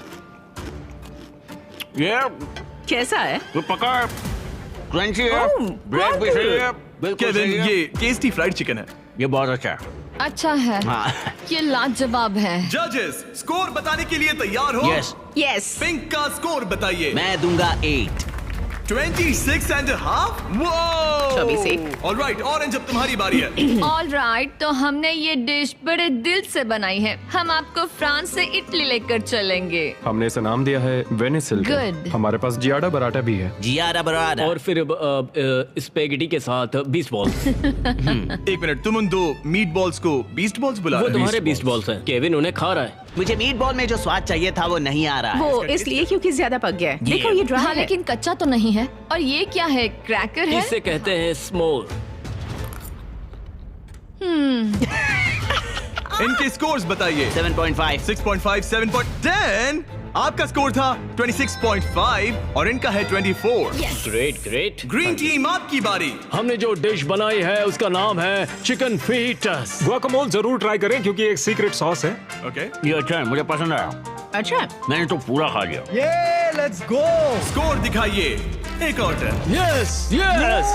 ये कैसा है? पका क्रंची है, ओह, ब्रेड भी सही है, बिल्कुल केविन, सही है। ये टेस्टी फ्राइड चिकन है। ये बहुत अच्छा है। अच्छा है, हाँ। ये लाजवाब है। जजेस, स्कोर बताने के लिए तैयार हो? यस। यस। पिंक का स्कोर बताइए। मैं दूंगा 8। 26.5। वो 26। ऑलराइट, ऑरेंज, अब तुम्हारी बारी है। ऑल राइट, तो हमने ये डिश बड़े दिल से बनाई है। हम आपको फ्रांस से इटली लेकर चलेंगे। हमने इसे नाम दिया है वेनिसिल। Good. हमारे पास जियाडा बराटा भी है। जियारा बराड़ा। और फिर स्पेगेटी के साथ बीस्ट बॉल्स। एक मिनट, तुम उन 2 मीट बॉल्स को बीस्ट बॉल्स बुला वो रहे हो? तुम्हारे बीस्ट बॉल्स हैं। केविन उन्हें खा रहा है। मुझे मीट बॉल में जो स्वाद चाहिए था वो नहीं आ रहा है। वो इसलिए क्योंकि ज्यादा पक गया है। ये- देखो ये ड्राई हाँ, है। लेकिन कच्चा तो नहीं है। और ये क्या है? क्रैकर है? इसे कहते हैं स्मोल। इनके स्कोर्स बताइए। 7.5। 6.5, 7.10। आपका स्कोर था 26.5 और इनका है 24। Great great. ग्रीन टीम, आपकी बारी। हमने जो डिश बनाई है उसका नाम है चिकन फीटस। गुआकामोल जरूर ट्राई करें क्योंकि एक सीक्रेट सॉस है। ओके। ये अच्छा है, मुझे पसंद आया। अच्छा, मैंने तो पूरा खा लिया। ये लेट्स गो। स्कोर दिखाइए। एक और टर्न। यस यस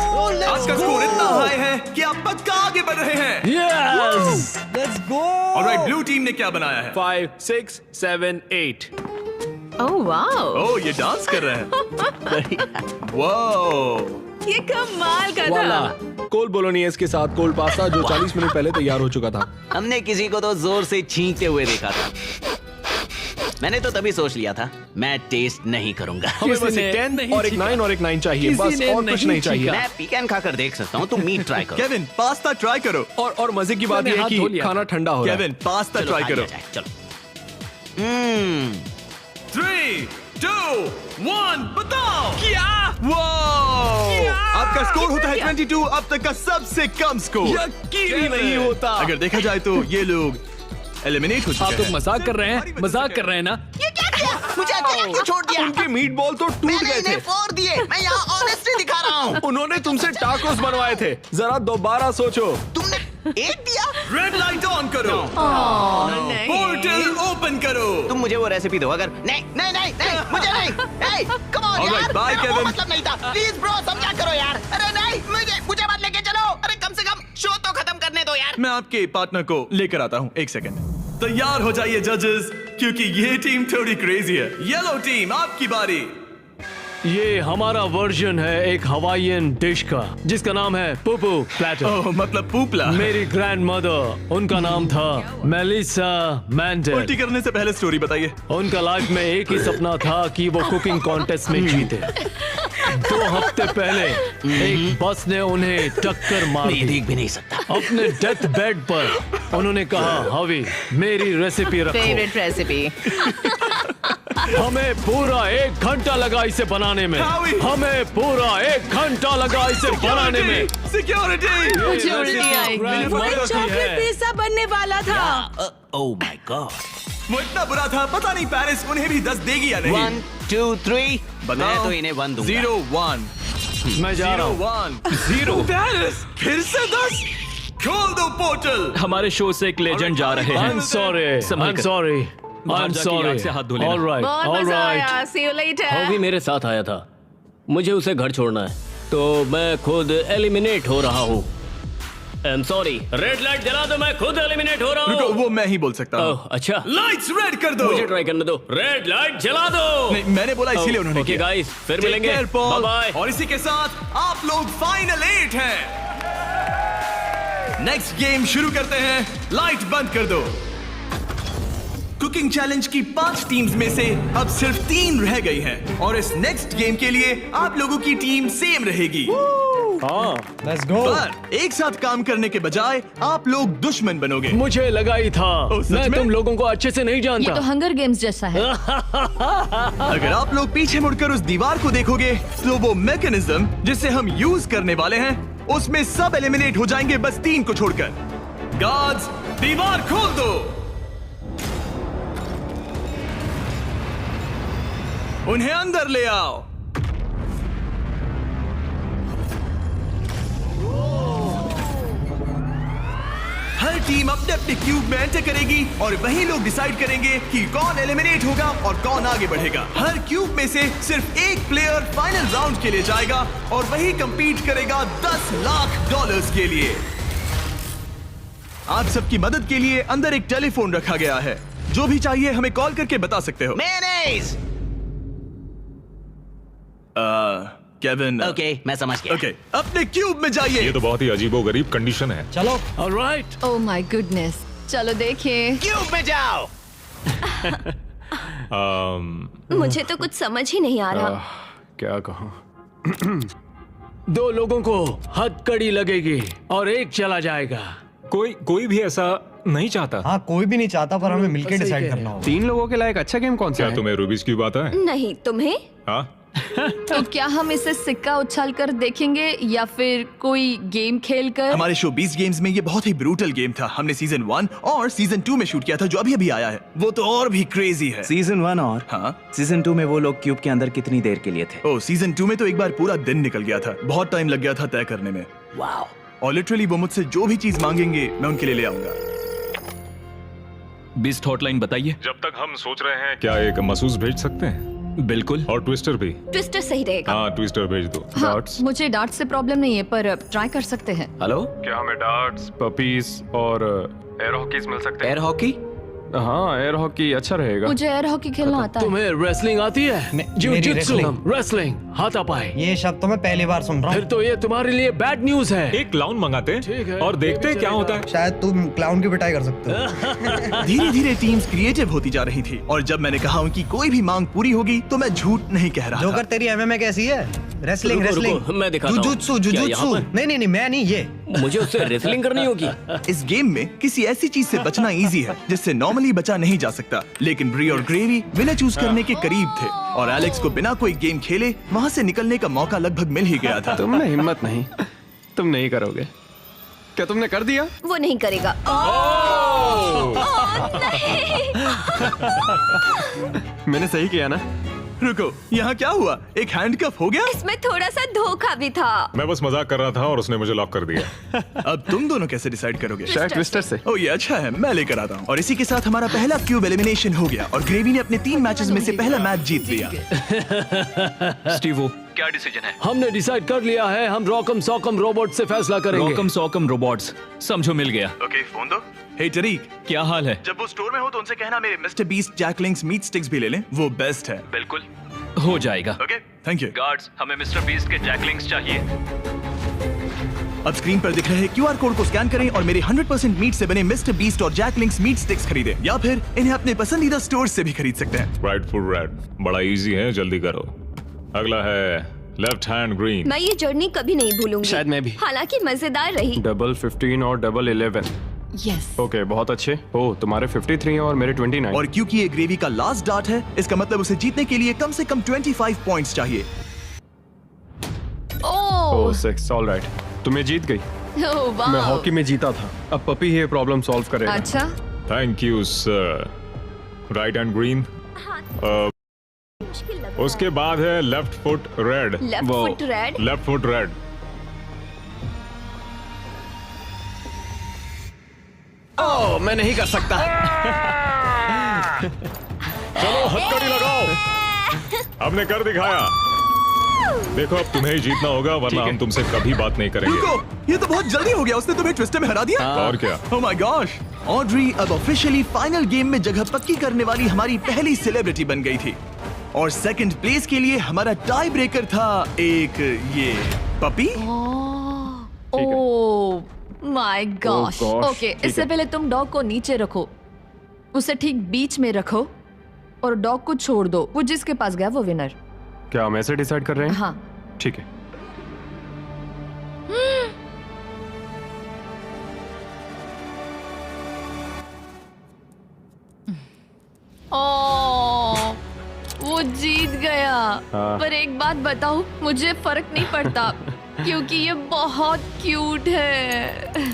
आपका स्कोर इतना हाई है कि आप पक्का आगे बढ़ रहे हैं। Yes. Let's go. Alright, blue team ने क्या बनाया है? 5, 6, 7, 8। ओह वाओ, ओह, ये डांस कर रहे हैं। वाओ, ये कमाल का वाला था। कोल बोलोनियस के साथ कोल्ड पास्ता जो 40 मिनट पहले तैयार हो चुका था। हमने किसी को तो जोर से छींकते हुए देखा था। मैंने तो तभी सोच लिया था मैं टेस्ट नहीं करूंगा। हमें बस एक 10 और एक 9 और एक 9 चाहिए, बस और कुछ नहीं चाहिए। मैं पीकन खाकर देख सकता हूँ, तुम मीट ट्राई करो। केविन, पास्ता ट्राई करो। और मजे की बात मैंने यह है हाथ धो कि लिया खाना ठंडा हो रहा है। केविन, पास्ता चलो, ट्राई खा करो। लिया जाए, चलो। 3, 2, 1, बताओ क्या? आपका स्कोर होता है 22, अब तक का सबसे कम स्कोर। यकीन ही नहीं होता। अगर देखा जाए तो ये लोग एलिमिनेट हो आप चुके लोग हैं। मजाक कर रहे हैं? मजाक कर रहे हैं ना? ये क्या किया? मुझे अकेला क्यों छोड़ दिया? उनके मीट बॉल तो टूट मैंने गए थे। इन्हें फोड़ दिए। मैं यहाँ ऑनेस्टी दिखा रहा हूँ। उन्होंने तुमसे टाकोस बनवाए थे। जरा दोबारा सोचो। तुमने एक दिया। रेड लाइट ऑन करो। नहीं। पोर्टल ओपन करो। तुम मुझे वो रेसिपी दो। अगर नहीं नहीं नहीं नहीं मुझे नहीं। Hey, come on Alright, यार, bye, मेरा वो Kevin. मतलब नहीं था। प्लीज ब्रो, समझा करो यार। अरे नहीं, मुझे मत लेके चलो। अरे कम से कम शो तो खत्म करने दो यार। मैं आपके पार्टनर को लेकर आता हूँ, एक सेकंड। तैयार हो जाइए जजेस, क्योंकि ये टीम थोड़ी क्रेजी है। येलो टीम, आपकी बारी। ये हमारा वर्जन है एक हवाईयन डिश का जिसका नाम है पुपू प्लेटर। ओह, मतलब पूपला। मेरी ग्रैंड मदर, उनका नाम था मेलिसा मैंडेल। उल्टी करने से पहले स्टोरी बताइए। उनका लाइफ में एक ही सपना था कि वो कुकिंग कॉन्टेस्ट में जीते। 2 हफ्ते पहले एक बस ने उन्हें टक्कर मार मैं दी। देख भी नहीं सकता। अपने डेथ बेड पर उन्होंने कहा, हवी मेरी रेसिपी रखो। Favourite recipe. हमें पूरा 1 घंटा लगा इसे बनाने में। हावी। हमें पूरा 1 घंटा लगा इसे बनाने में। सिक्योरिटी। मुझे उल्टी आई। चॉकलेट पिज्जा बनने वाला था। Oh my God. वो इतना बुरा था, पता नहीं पेरिस उन्हें भी 10 देगी या नहीं। 1, 2, 3। बताओ। मैं तो इन्हें 1 दूंगा। 0, 1। मैं जा रहा हूँ। 1, 0। पेरिस फिर से 10। खोल दो पोर्टल। हमारे शो से एक लेजेंड जा रहे हैं। I'm sorry. संभल I'm कर। sorry. बाहर I'm जाके sorry. याद से हाथ धो लेना। All right. बहुत All मजा right. आया। See you later. वो भी मेरे साथ आया था। मुझे उसे घर छोड़ना है, तो मैं खुद एलिमिनेट हो रहा हूँ। I am sorry. Red light जला दो, मैं खुद एलिमिनेट हो रहा रुको, हूँ। वो मैं ही बोल सकता हूँ। ओह, अच्छा। लाइट्स रेड कर दो। मुझे ट्राई करने दो। रेड लाइट जला दो। नहीं, मैंने बोला इसीलिए उन्होंने ओके किया। गाइस, फिर Take मिलेंगे। care, Paul. Bye bye. और इसी के साथ आप लोग फाइनल 8 हैं। नेक्स्ट गेम शुरू करते हैं। लाइट बंद कर दो। कुकिंग चैलेंज की 5 टीम्स में से अब सिर्फ 3 रह गई हैं और इस नेक्स्ट गेम के लिए आप लोगों की टीम सेम रहेगी। Let's go. पर एक साथ काम करने के बजाय आप लोग दुश्मन बनोगे। मुझे लगा ही था। ओह, सच मैं में? तुम लोगों को अच्छे से नहीं जानता। ये तो हंगर गेम्स जैसा है। अगर आप लोग पीछे मुड़कर उस दीवार को देखोगे तो वो मैकेनिज्म जिसे हम यूज करने वाले हैं उसमें सब एलिमिनेट हो जाएंगे, बस 3 को छोड़कर। गार्ड्स, दीवार खोल दो। उन्हें अंदर ले आओ। हर टीम अपने अपने क्यूब में एंटर करेगी और वही लोग डिसाइड करेंगे कि कौन एलिमिनेट होगा और कौन आगे बढ़ेगा। हर क्यूब में से सिर्फ एक प्लेयर फाइनल राउंड के लिए जाएगा और वही कंपीट करेगा $10 लाख के लिए। आप सबकी मदद के लिए अंदर एक टेलीफोन रखा गया है। जो भी चाहिए हमें कॉल करके बता सकते हो। मेयोनेज़। केविन। ओके, मैं समझ गया। ओके, अपने क्यूब में जाइए। ये तो बहुत ही अजीबोगरीब कंडीशन है। चलो। ऑलराइट। ओह माय गुडनेस, चलो देखिए। क्यूब में जाओ। मुझे तो कुछ समझ ही नहीं आ रहा। क्या कहूँ? 2 लोगों को हथकड़ी लगेगी और एक चला जाएगा। कोई भी ऐसा नहीं चाहता। हाँ, कोई भी नहीं चाहता, पर हमें मिलकर सही डिसाइड कह करना होगा। 3 लोगों के लायक अच्छा गेम कौन सा क्या है? तुम्हें रूबिक्स क्यूब आता है? नहीं, तुम्हें? हाँ, तो क्या हम इसे सिक्का उछाल कर देखेंगे या फिर कोई गेम खेल कर? हमारे शो 20 गेम्स में ये बहुत ही ब्रूटल गेम था। हमने सीजन 1 और सीजन 2 में शूट किया था, जो अभी आया है। वो तो और भी क्रेजी है। सीजन 1 और हाँ, सीजन 2 में वो लोग क्यूब के अंदर कितनी देर के लिए थे? ओ, सीजन 2 में तो एक बार पूरा दिन निकल गया था। बहुत टाइम लग गया था तय करने में। वाओ। और लिटरली वो मुझसे जो भी चीज मांगेंगे मैं उनके लिए ले आऊंगा। बिस्ट हॉटलाइन बताइए। जब तक हम सोच रहे हैं क्या एक महसूस भेज सकते हैं। बिल्कुल। और ट्विस्टर भी। ट्विस्टर सही रहेगा। हाँ ट्विस्टर भेज दो। हाँ, मुझे डार्ट से प्रॉब्लम नहीं है पर ट्राई कर सकते हैं। हेलो, क्या हमें डार्ट्स, पपीज और एयर हॉकीज मिल सकते हैं? Air hockey? हाँ, एयर हॉकी अच्छा रहेगा। मुझे एयर हॉकी खेलना आता है। तुम्हें रेसलिंग आती है? मेरी रेसलिंग हाथापाई। ये शब्द तो मैं पहली बार सुन रहा फिर हूँ। तो ये तुम्हारे लिए बैड न्यूज है। एक क्लाउन मंगाते ठीक है, और देखते ये भी क्या चलेगा। होता है। शायद तुम क्लाउन की पिटाई कर सकते हो। धीरे धीरे टीम्स क्रिएटिव होती जा रही थी और जब मैंने कहा उनकी कोई भी मांग पूरी होगी तो मैं झूठ नहीं कह रहा जोकर था। तेरी एमएमए कैसी है? रेसलिंग रुको, रेसलिंग रुको, मैं दिखाता हूँ। जुजुत्सु क्या जुजुत्सु। यहाँ पर? नहीं मैं नहीं, ये मुझे उससे रेसलिंग करनी होगी। इस गेम में किसी ऐसी चीज से बचना इजी है जिससे नॉर्मली बचा नहीं जा सकता, लेकिन ब्री और ग्रेवी विनर चूज करने के करीब थे और एलेक्स को बिना कोई गेम खेले वहाँ से निकलने का मौका लगभग मिल ही गया था। तुम में हिम्मत नहीं, तुम नहीं करोगे। क्या तुमने कर दिया? वो नहीं करेगा। मैंने सही किया ना? रुको, यहाँ क्या हुआ? एक हैंडकफ हो गया? इसमें थोड़ा सा धोखा भी था। मैं बस मजाक कर रहा था और उसने मुझे लॉक कर दिया। अब तुम दोनों कैसे डिसाइड करोगे? शायद ट्विस्टर से। ओ ये अच्छा है, मैं लेकर आता हूँ। और इसी के साथ हमारा पहला क्यूब एलिमिनेशन हो गया और ग्रेवी ने अपने 3 मैचेस में से पहला मैच जीत लिया। स्टीवो, क्या डिसीजन है? हमने डिसाइड कर लिया है, हम रॉकम सॉकम रोबोट से फैसला करेंगे। रॉकम सॉकम रोबोट्स, समझो मिल गया। ओके, फोन दो। हे टरीक, क्या हाल है? जब वो स्टोर में हो तो उनसे कहना मेरे mister Beast Jack Link's meat sticks भी ले लें, वो बेस्ट है। बिल्कुल, हो जाएगा। Okay, thank you. गार्ड्स, हमें मिस्टर बीस्ट के जैकलिंग्स चाहिए। अब स्क्रीन पर दिख रहे क्यूआर कोड को स्कैन करें और मेरे 100% मीट से बने मिस्टर बीस्ट और जैकलिंग्स मीट स्टिक्स खरीदें, या फिर इन्हें अपने पसंदीदा स्टोर से भी खरीद सकते हैं। राइटफुल रेड, बड़ा इजी है, जल्दी करो। अगला है लेफ्ट हैंड ग्रीन। मैं ये जर्नी कभी नहीं भूलूंगी। शायद मैं भी। हालांकि मजेदार रही। डबल 15 और डबल 11। यस। ओके, बहुत अच्छे। ओह, तुम्हारे 53 और मेरे 29। और क्योंकि ये ग्रेवी का लास्ट डार्ट है, इसका मतलब उसे जीतने के लिए कम से कम 25 पॉइंट्स चाहिए। ओह 6, ऑलराइट। तुम्हें जीत गई। मैं हॉकी में जीता था। अब पपी ये प्रॉब्लम सॉल्व करेगा। अच्छा। Thank you sir. Right hand green. मुश्किल लग उसके बाद है left foot red. Left foot red. Left foot red. Oh, मैं नहीं कर सकता। चलो हथकड़ी लगाओ। हमने कर दिखाया। देखो अब तुम्हें ही जीतना होगा वरना हम तुमसे कभी बात नहीं करेंगे। रुको, ये तो बहुत जल्दी हो गया, उसने तुम्हें ट्विस्टर में हरा दिया। और क्या? ओह माय गॉश, ऑड्री अब ऑफिशियली फाइनल गेम में जगह पक्की करने वाली हमारी पहली सेलिब्रिटी बन गई थी और सेकंड प्लेस के लिए हमारा टाई ब्रेकर था एक ये puppy. Oh my gosh. gosh, okay, ठीक इससे है। पहले तुम डॉग को नीचे रखो, उसे ठीक बीच में रखो और डॉग को छोड़ दो। वो जिसके पास गया वो विनर। क्या हम ऐसे डिसाइड कर रहे हैं? हाँ। ठीक है। ओह, वो जीत गया। हाँ। पर एक बात बताऊं, मुझे फर्क नहीं पड़ता क्योंकि ये बहुत क्यूट है।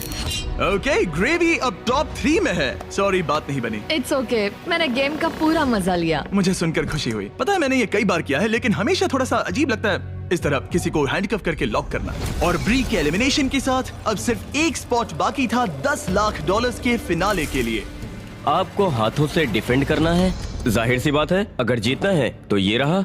ओके, ग्रेवी अब टॉप 3 में है। सॉरी, बात नहीं बनी। इट्स ओके, मैंने गेम का पूरा मजा लिया। मुझे सुनकर खुशी हुई। पता है मैंने ये कई बार किया है, लेकिन हमेशा थोड़ा सा अजीब लगता है इस तरह किसी को हैंडकफ करके लॉक करना। और ब्री के एलिमिनेशन के साथ अब सिर्फ एक स्पॉट बाकी था $10 लाख के फिनाले के लिए। आपको हाथों से डिफेंड करना है। जाहिर सी बात है, अगर जीतना है तो ये रहा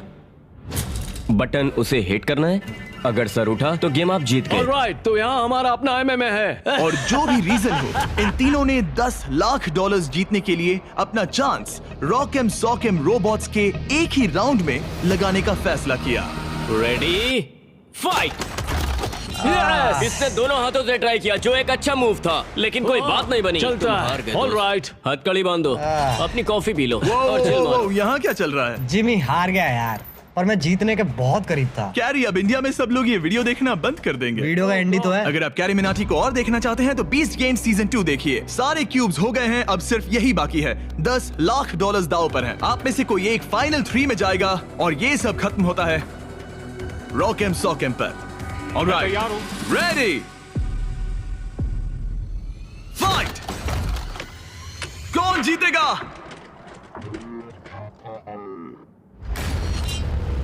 बटन, उसे हिट करना है। अगर सर उठा तो गेम आप जीत गए। ऑलराइट, तो यहाँ हमारा अपना एमएमए है। और जो भी रीजन हो, इन तीनों ने $10 लाख जीतने के लिए अपना चांस रॉकम सॉकम रोबोट्स के एक ही राउंड में लगाने का फैसला किया। Ready, fight. इसने दोनों हाथों से ट्राई किया, जो एक अच्छा मूव था, लेकिन कोई बात नहीं बनी। चलता तुम है। हार गए। ऑलराइट, हथकड़ी बांधो, अपनी कॉफी पी लो और चिल मारो। यहाँ क्या चल रहा है? जिमी हार गया यार, पर मैं जीतने के बहुत करीब था। कैरी, अब इंडिया में सब लोग ये वीडियो देखना बंद कर देंगे। वीडियो का एंड ही तो है। अगर आप कैरी मिनाटी को और देखना चाहते हैं तो बीस्ट गेम सीजन 2 देखिए। सारे क्यूब्स हो गए हैं, अब सिर्फ यही बाकी है। $10 लाख दांव पर हैं। आप में से कोई एक फाइनल 3 में जाएगा और ये सब खत्म होता है रॉकम सॉकम पर। Alright, ready, fight. कौन जीतेगा?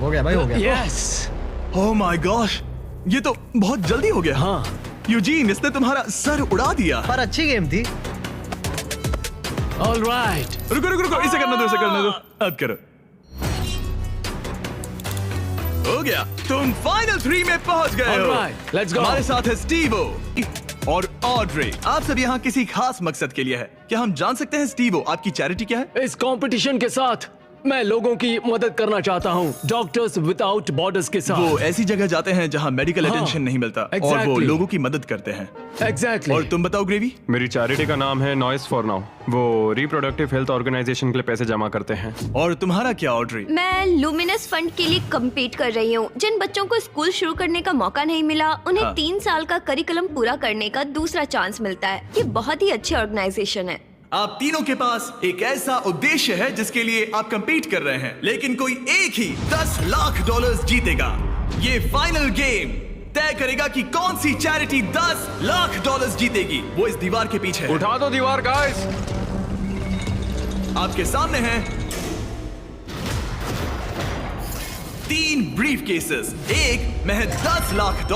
हो गया भाई, हो गया। यस। ओह माय गॉश, ये तो बहुत जल्दी हो गया। हाँ, यूजीन, इसने तुम्हारा सर उड़ा दिया। पर अच्छी गेम थी। ऑलराइट। रुको रुको रुको, इसे करने दो, इसे करने दो। अब करो। हो गया, तुम फाइनल 3 में पहुंच गए हो। Alright, let's go. हमारे साथ है स्टीवो और ऑड्रे। आप सब यहाँ किसी खास मकसद के लिए है। क्या हम जान सकते हैं स्टीवो, आपकी चैरिटी क्या है? इस कंपटीशन के साथ मैं लोगों की मदद करना चाहता हूँ, डॉक्टर्स विदाउट बॉर्डर्स के साथ। वो ऐसी जगह जाते हैं जहाँ मेडिकल अटेंशन नहीं मिलता और वो exactly. लोगों की मदद करते हैं। Exactly. और तुम बताओ ग्रेवी? मेरी चैरिटी का नाम है नॉइस फॉर नाउ। वो रिप्रोडक्टिव हेल्थ ऑर्गेनाइजेशन के लिए पैसे जमा करते हैं। और तुम्हारा क्या ऑड्री? मैं लुमिनस फंड के लिए कम्पीट कर रही हूँ। जिन बच्चों को स्कूल शुरू करने का मौका नहीं मिला, उन्हें 3 साल का करिकुलम पूरा करने का दूसरा चांस मिलता है। ये बहुत ही अच्छी ऑर्गेनाइजेशन है। आप तीनों के पास एक ऐसा उद्देश्य है जिसके लिए आप कंपीट कर रहे हैं, लेकिन कोई एक ही $10 लाख जीतेगा। ये फाइनल गेम तय करेगा कि कौन सी चैरिटी $10 लाख जीतेगी। वो इस दीवार के पीछे है। उठा दो दीवार गाइस। आपके सामने हैं 3 ब्रीफ केसेस, एक महज $10 लाख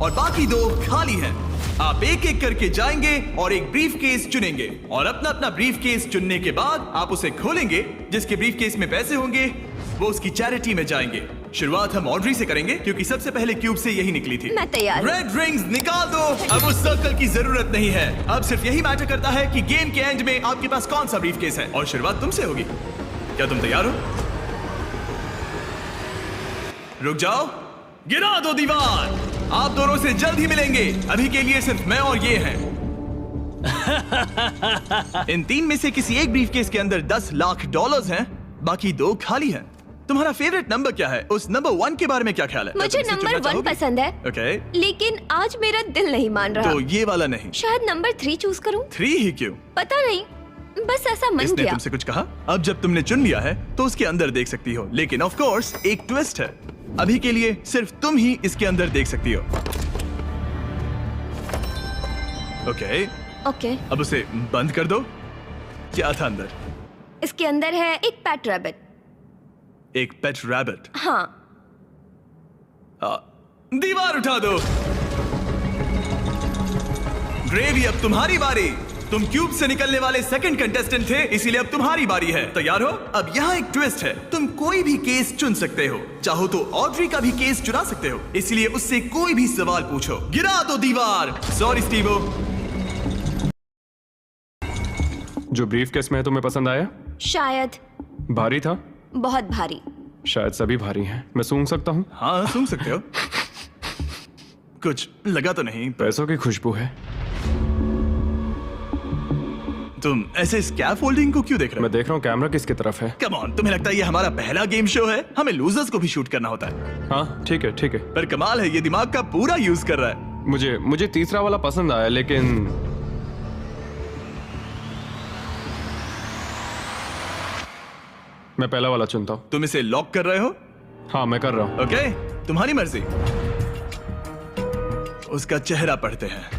और बाकी 2 खाली हैं। आप एक एक करके जाएंगे और एक ब्रीफ केस चुनेंगे और अपना अपना ब्रीफ केस चुनने के बाद आप उसे खोलेंगे। जिसके ब्रीफ केस में पैसे होंगे वो उसकी चैरिटी में जाएंगे। शुरुआत हम ऑड्री से करेंगे क्योंकि सबसे पहले क्यूब से यही निकली थी। मैं तैयार हूं। रेड रिंग्स निकाल दो। अब उस सर्कल की जरूरत नहीं है। अब सिर्फ यही मैटर करता है कि गेम के एंड में आपके पास कौन सा ब्रीफ केस है और शुरुआत तुमसे होगी। क्या तुम तैयार हो? रुक जाओ, गिरा दो दीवार। आप दोनों से जल्द ही मिलेंगे। अभी के लिए सिर्फ मैं और ये हैं। इन 3 में से किसी एक ब्रीफकेस के अंदर $10 लाख हैं, बाकी 2 खाली हैं। तुम्हारा फेवरेट नंबर क्या है? उस नंबर 1 के बारे में क्या ख्याल है? मुझे नंबर 1 पसंद है। ओके। लेकिन आज मेरा दिल नहीं मान रहा। तो ये वाला नहीं। शायद नंबर 3 चूज करूं। 3 ही क्यों? पता नहीं, बस ऐसा मन इसने किया। तुमसे कुछ कहा? अब जब तुमने चुन लिया है तो उसके अंदर देख सकती हो, लेकिन ऑफ कोर्स एक ट्विस्ट है। अभी के लिए सिर्फ तुम ही इसके अंदर देख सकती हो। ओके। अब उसे बंद कर दो। क्या था अंदर? इसके अंदर है एक पेट रैबिट। एक पेट रैबिट? हाँ। दीवार उठा दो। ग्रेवी, अब तुम्हारी बारी। तुम क्यूब से निकलने वाले सेकंड कंटेस्टेंट थे, इसीलिए अब तुम्हारी बारी है। तैयार हो? अब यहाँ एक ट्विस्ट है। तुम कोई भी केस चुन सकते हो। चाहो तो ऑड्री का भी केस चुना सकते हो, इसलिए उससे कोई भी सवाल पूछो। गिरा दो दीवार। Sorry Stevo. जो ब्रीफ केस में है तुम्हें पसंद आया? शायद। भारी था? बहुत भारी। शायद सभी भारी हैं। मैं सूंघ सकता हूँ? हाँ, सूंघ सकते हो। कुछ लगा तो नहीं? पैसों की खुशबू है। तुम ऐसे स्कैफोल्डिंग को क्यों देख रहे हो? मैं देख रहा हूँ कैमरा किसकी तरफ है। कम ऑन, तुम्हें लगता है ये हमारा पहला गेम शो है? हमें लूजर्स को भी शूट करना होता है। हाँ ठीक है ठीक है। पर कमाल है, ये दिमाग का पूरा यूज कर रहा है। मुझे तीसरा वाला पसंद आया, लेकिन मैं पहला वाला चुनता हूँ। तुम इसे लॉक कर रहे हो? हाँ मैं कर रहा हूँ। ओके, तुम्हारी मर्जी। उसका चेहरा पढ़ते हैं।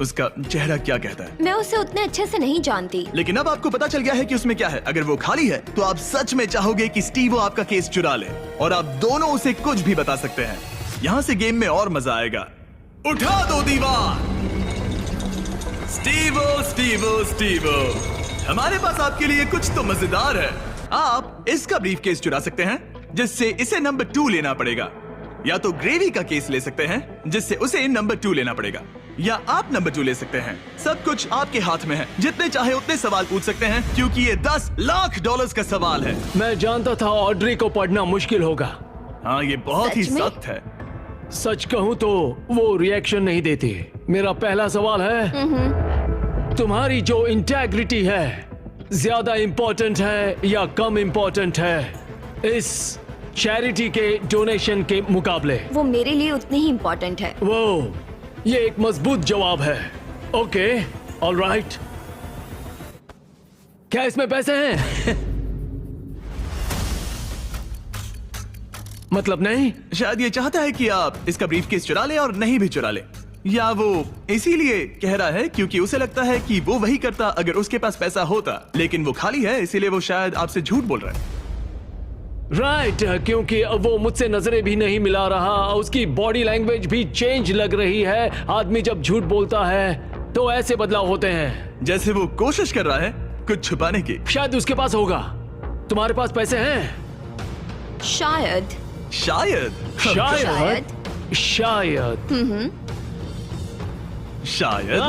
उसका चेहरा क्या कहता है? मैं उसे उतने अच्छे से नहीं जानती। लेकिन अब आपको पता चल गया है कि उसमें क्या है। अगर वो खाली है तो आप सच में चाहोगे कि स्टीवो आपका केस चुरा ले, और आप दोनों उसे कुछ भी बता सकते हैं। यहाँ से गेम में और मजा आएगा। उठा दो दीवार। स्टीवो स्टीवो स्टीवो, हमारे पास आपके लिए कुछ तो मजेदार है। आप इसका ब्रीफकेस चुरा सकते हैं, जिससे इसे नंबर 2 लेना पड़ेगा, या तो ग्रेवी का केस ले सकते हैं जिससे उसे नंबर 2 लेना पड़ेगा, या आप नंबर 2 ले सकते हैं। सब कुछ आपके हाथ में है। जितने चाहे उतने सवाल पूछ सकते हैं, क्योंकि ये $10 लाख का सवाल है। मैं जानता था ऑड्री को पढ़ना मुश्किल होगा। हाँ, ये बहुत ही सख्त है। सच कहूँ तो वो रिएक्शन नहीं देती। मेरा पहला सवाल है, तुम्हारी जो इंटेग्रिटी है ज्यादा इंपॉर्टेंट है या कम इंपॉर्टेंट है इस चैरिटी के डोनेशन के मुकाबले? वो मेरे लिए उतनी ही इंपॉर्टेंट है। वो, ये एक मजबूत जवाब है। Okay, alright. क्या इसमें पैसे हैं? मतलब नहीं? शायद ये चाहता है कि आप इसका ब्रीफकेस चुरा ले और नहीं भी चुरा ले, या वो इसीलिए कह रहा है क्योंकि उसे लगता है कि वो वही करता अगर उसके पास पैसा होता, लेकिन वो खाली है, इसीलिए वो शायद आपसे झूठ बोल रहा है। राइट, क्योंकि वो मुझसे नजरें भी नहीं मिला रहा, उसकी बॉडी लैंग्वेज भी चेंज लग रही है। आदमी जब झूठ बोलता है तो ऐसे बदलाव होते हैं। जैसे वो कोशिश कर रहा है कुछ छुपाने की। शायद उसके पास होगा। तुम्हारे पास पैसे हैं? शायद शायद शायद शायद शायद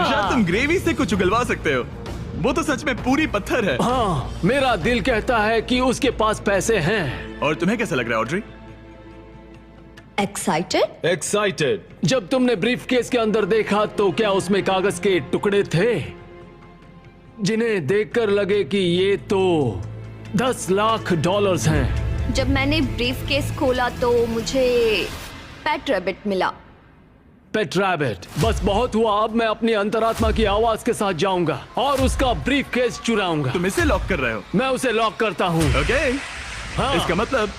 शायद तुम ग्रेवी से कुछ उगलवा सकते हो। वो तो सच में पूरी पत्थर है। हाँ, मेरा दिल कहता है कि उसके पास पैसे हैं। और तुम्हें कैसा लग रहा है ऑड्री? एक्साइटेड? एक्साइटेड। जब तुमने ब्रीफ केस के अंदर देखा तो क्या उसमें कागज के टुकड़े थे जिन्हें देखकर लगे कि ये तो $10 लाख हैं? जब मैंने ब्रीफ केस खोला तो मुझे पेट रैबिट मिला। पेट रैबिट। बस बहुत हुआ, अब मैं अपनी अंतरात्मा की आवाज के साथ जाऊंगा और उसका ब्रीफ केस चुराऊंगा। तुम इसे लॉक कर रहे हो? मैं उसे लॉक करता हूँ। ओके। हाँ। इसका मतलब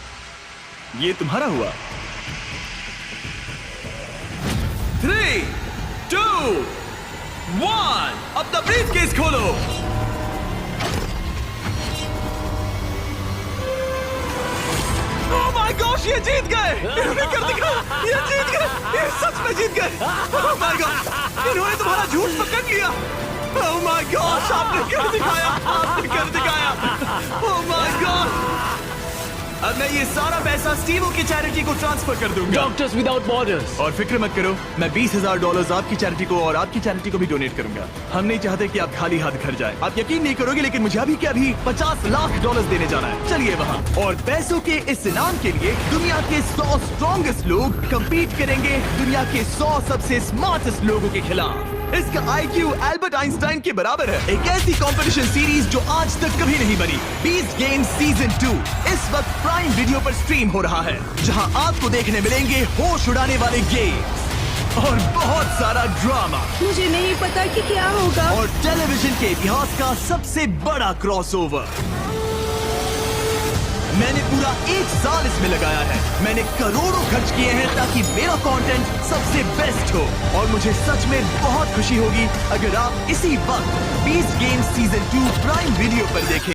ये तुम्हारा हुआ। 3, 2, 1 अपना ब्रीफ केस खोलो। ओह माय गॉश, ये जीत गए। इन्होंने कर दिखाया, ये जीत गए, ये सच में जीत गए। ओह माय गॉड, इन्होंने तुम्हारा झूठ पकड़ लिया। ओह माय गॉश, आपने कर दिखाया, आपने कर दिखाया। ओह माय गॉड, अब मैं ये सारा पैसा स्टीवो की चैरिटी को ट्रांसफर कर दूंगा। Doctors without borders. और फिक्र मत करो, मैं $20,000 आपकी चैरिटी को और आपकी चैरिटी को भी डोनेट करूंगा। हम नहीं चाहते कि आप खाली हाथ घर जाए। आप यकीन नहीं करोगे लेकिन मुझे अभी के अभी $50 लाख देने जाना है। चलिए वहाँ। और पैसों के इस इनाम के लिए दुनिया के 100 स्ट्रॉन्गेस्ट लोग कम्पीट करेंगे दुनिया के 100 सबसे स्मार्टेस्ट लोगों के खिलाफ। इसका IQ एल्बर्ट आइंस्टाइन के बराबर है। एक ऐसी कंपटीशन सीरीज जो आज तक कभी नहीं बनी। बीस्ट गेम्स सीजन 2 इस वक्त प्राइम वीडियो पर स्ट्रीम हो रहा है, जहां आपको देखने मिलेंगे होश उड़ाने वाले गेम्स और बहुत सारा ड्रामा। मुझे नहीं पता कि क्या होगा। और टेलीविजन के इतिहास का सबसे बड़ा क्रॉसओवर। मैंने पूरा 1 साल इसमें लगाया है। मैंने करोड़ों खर्च किए हैं ताकि मेरा कंटेंट सबसे बेस्ट हो। और मुझे सच में बहुत खुशी होगी अगर आप इसी वक्त beast games season 2 prime video पर देखें।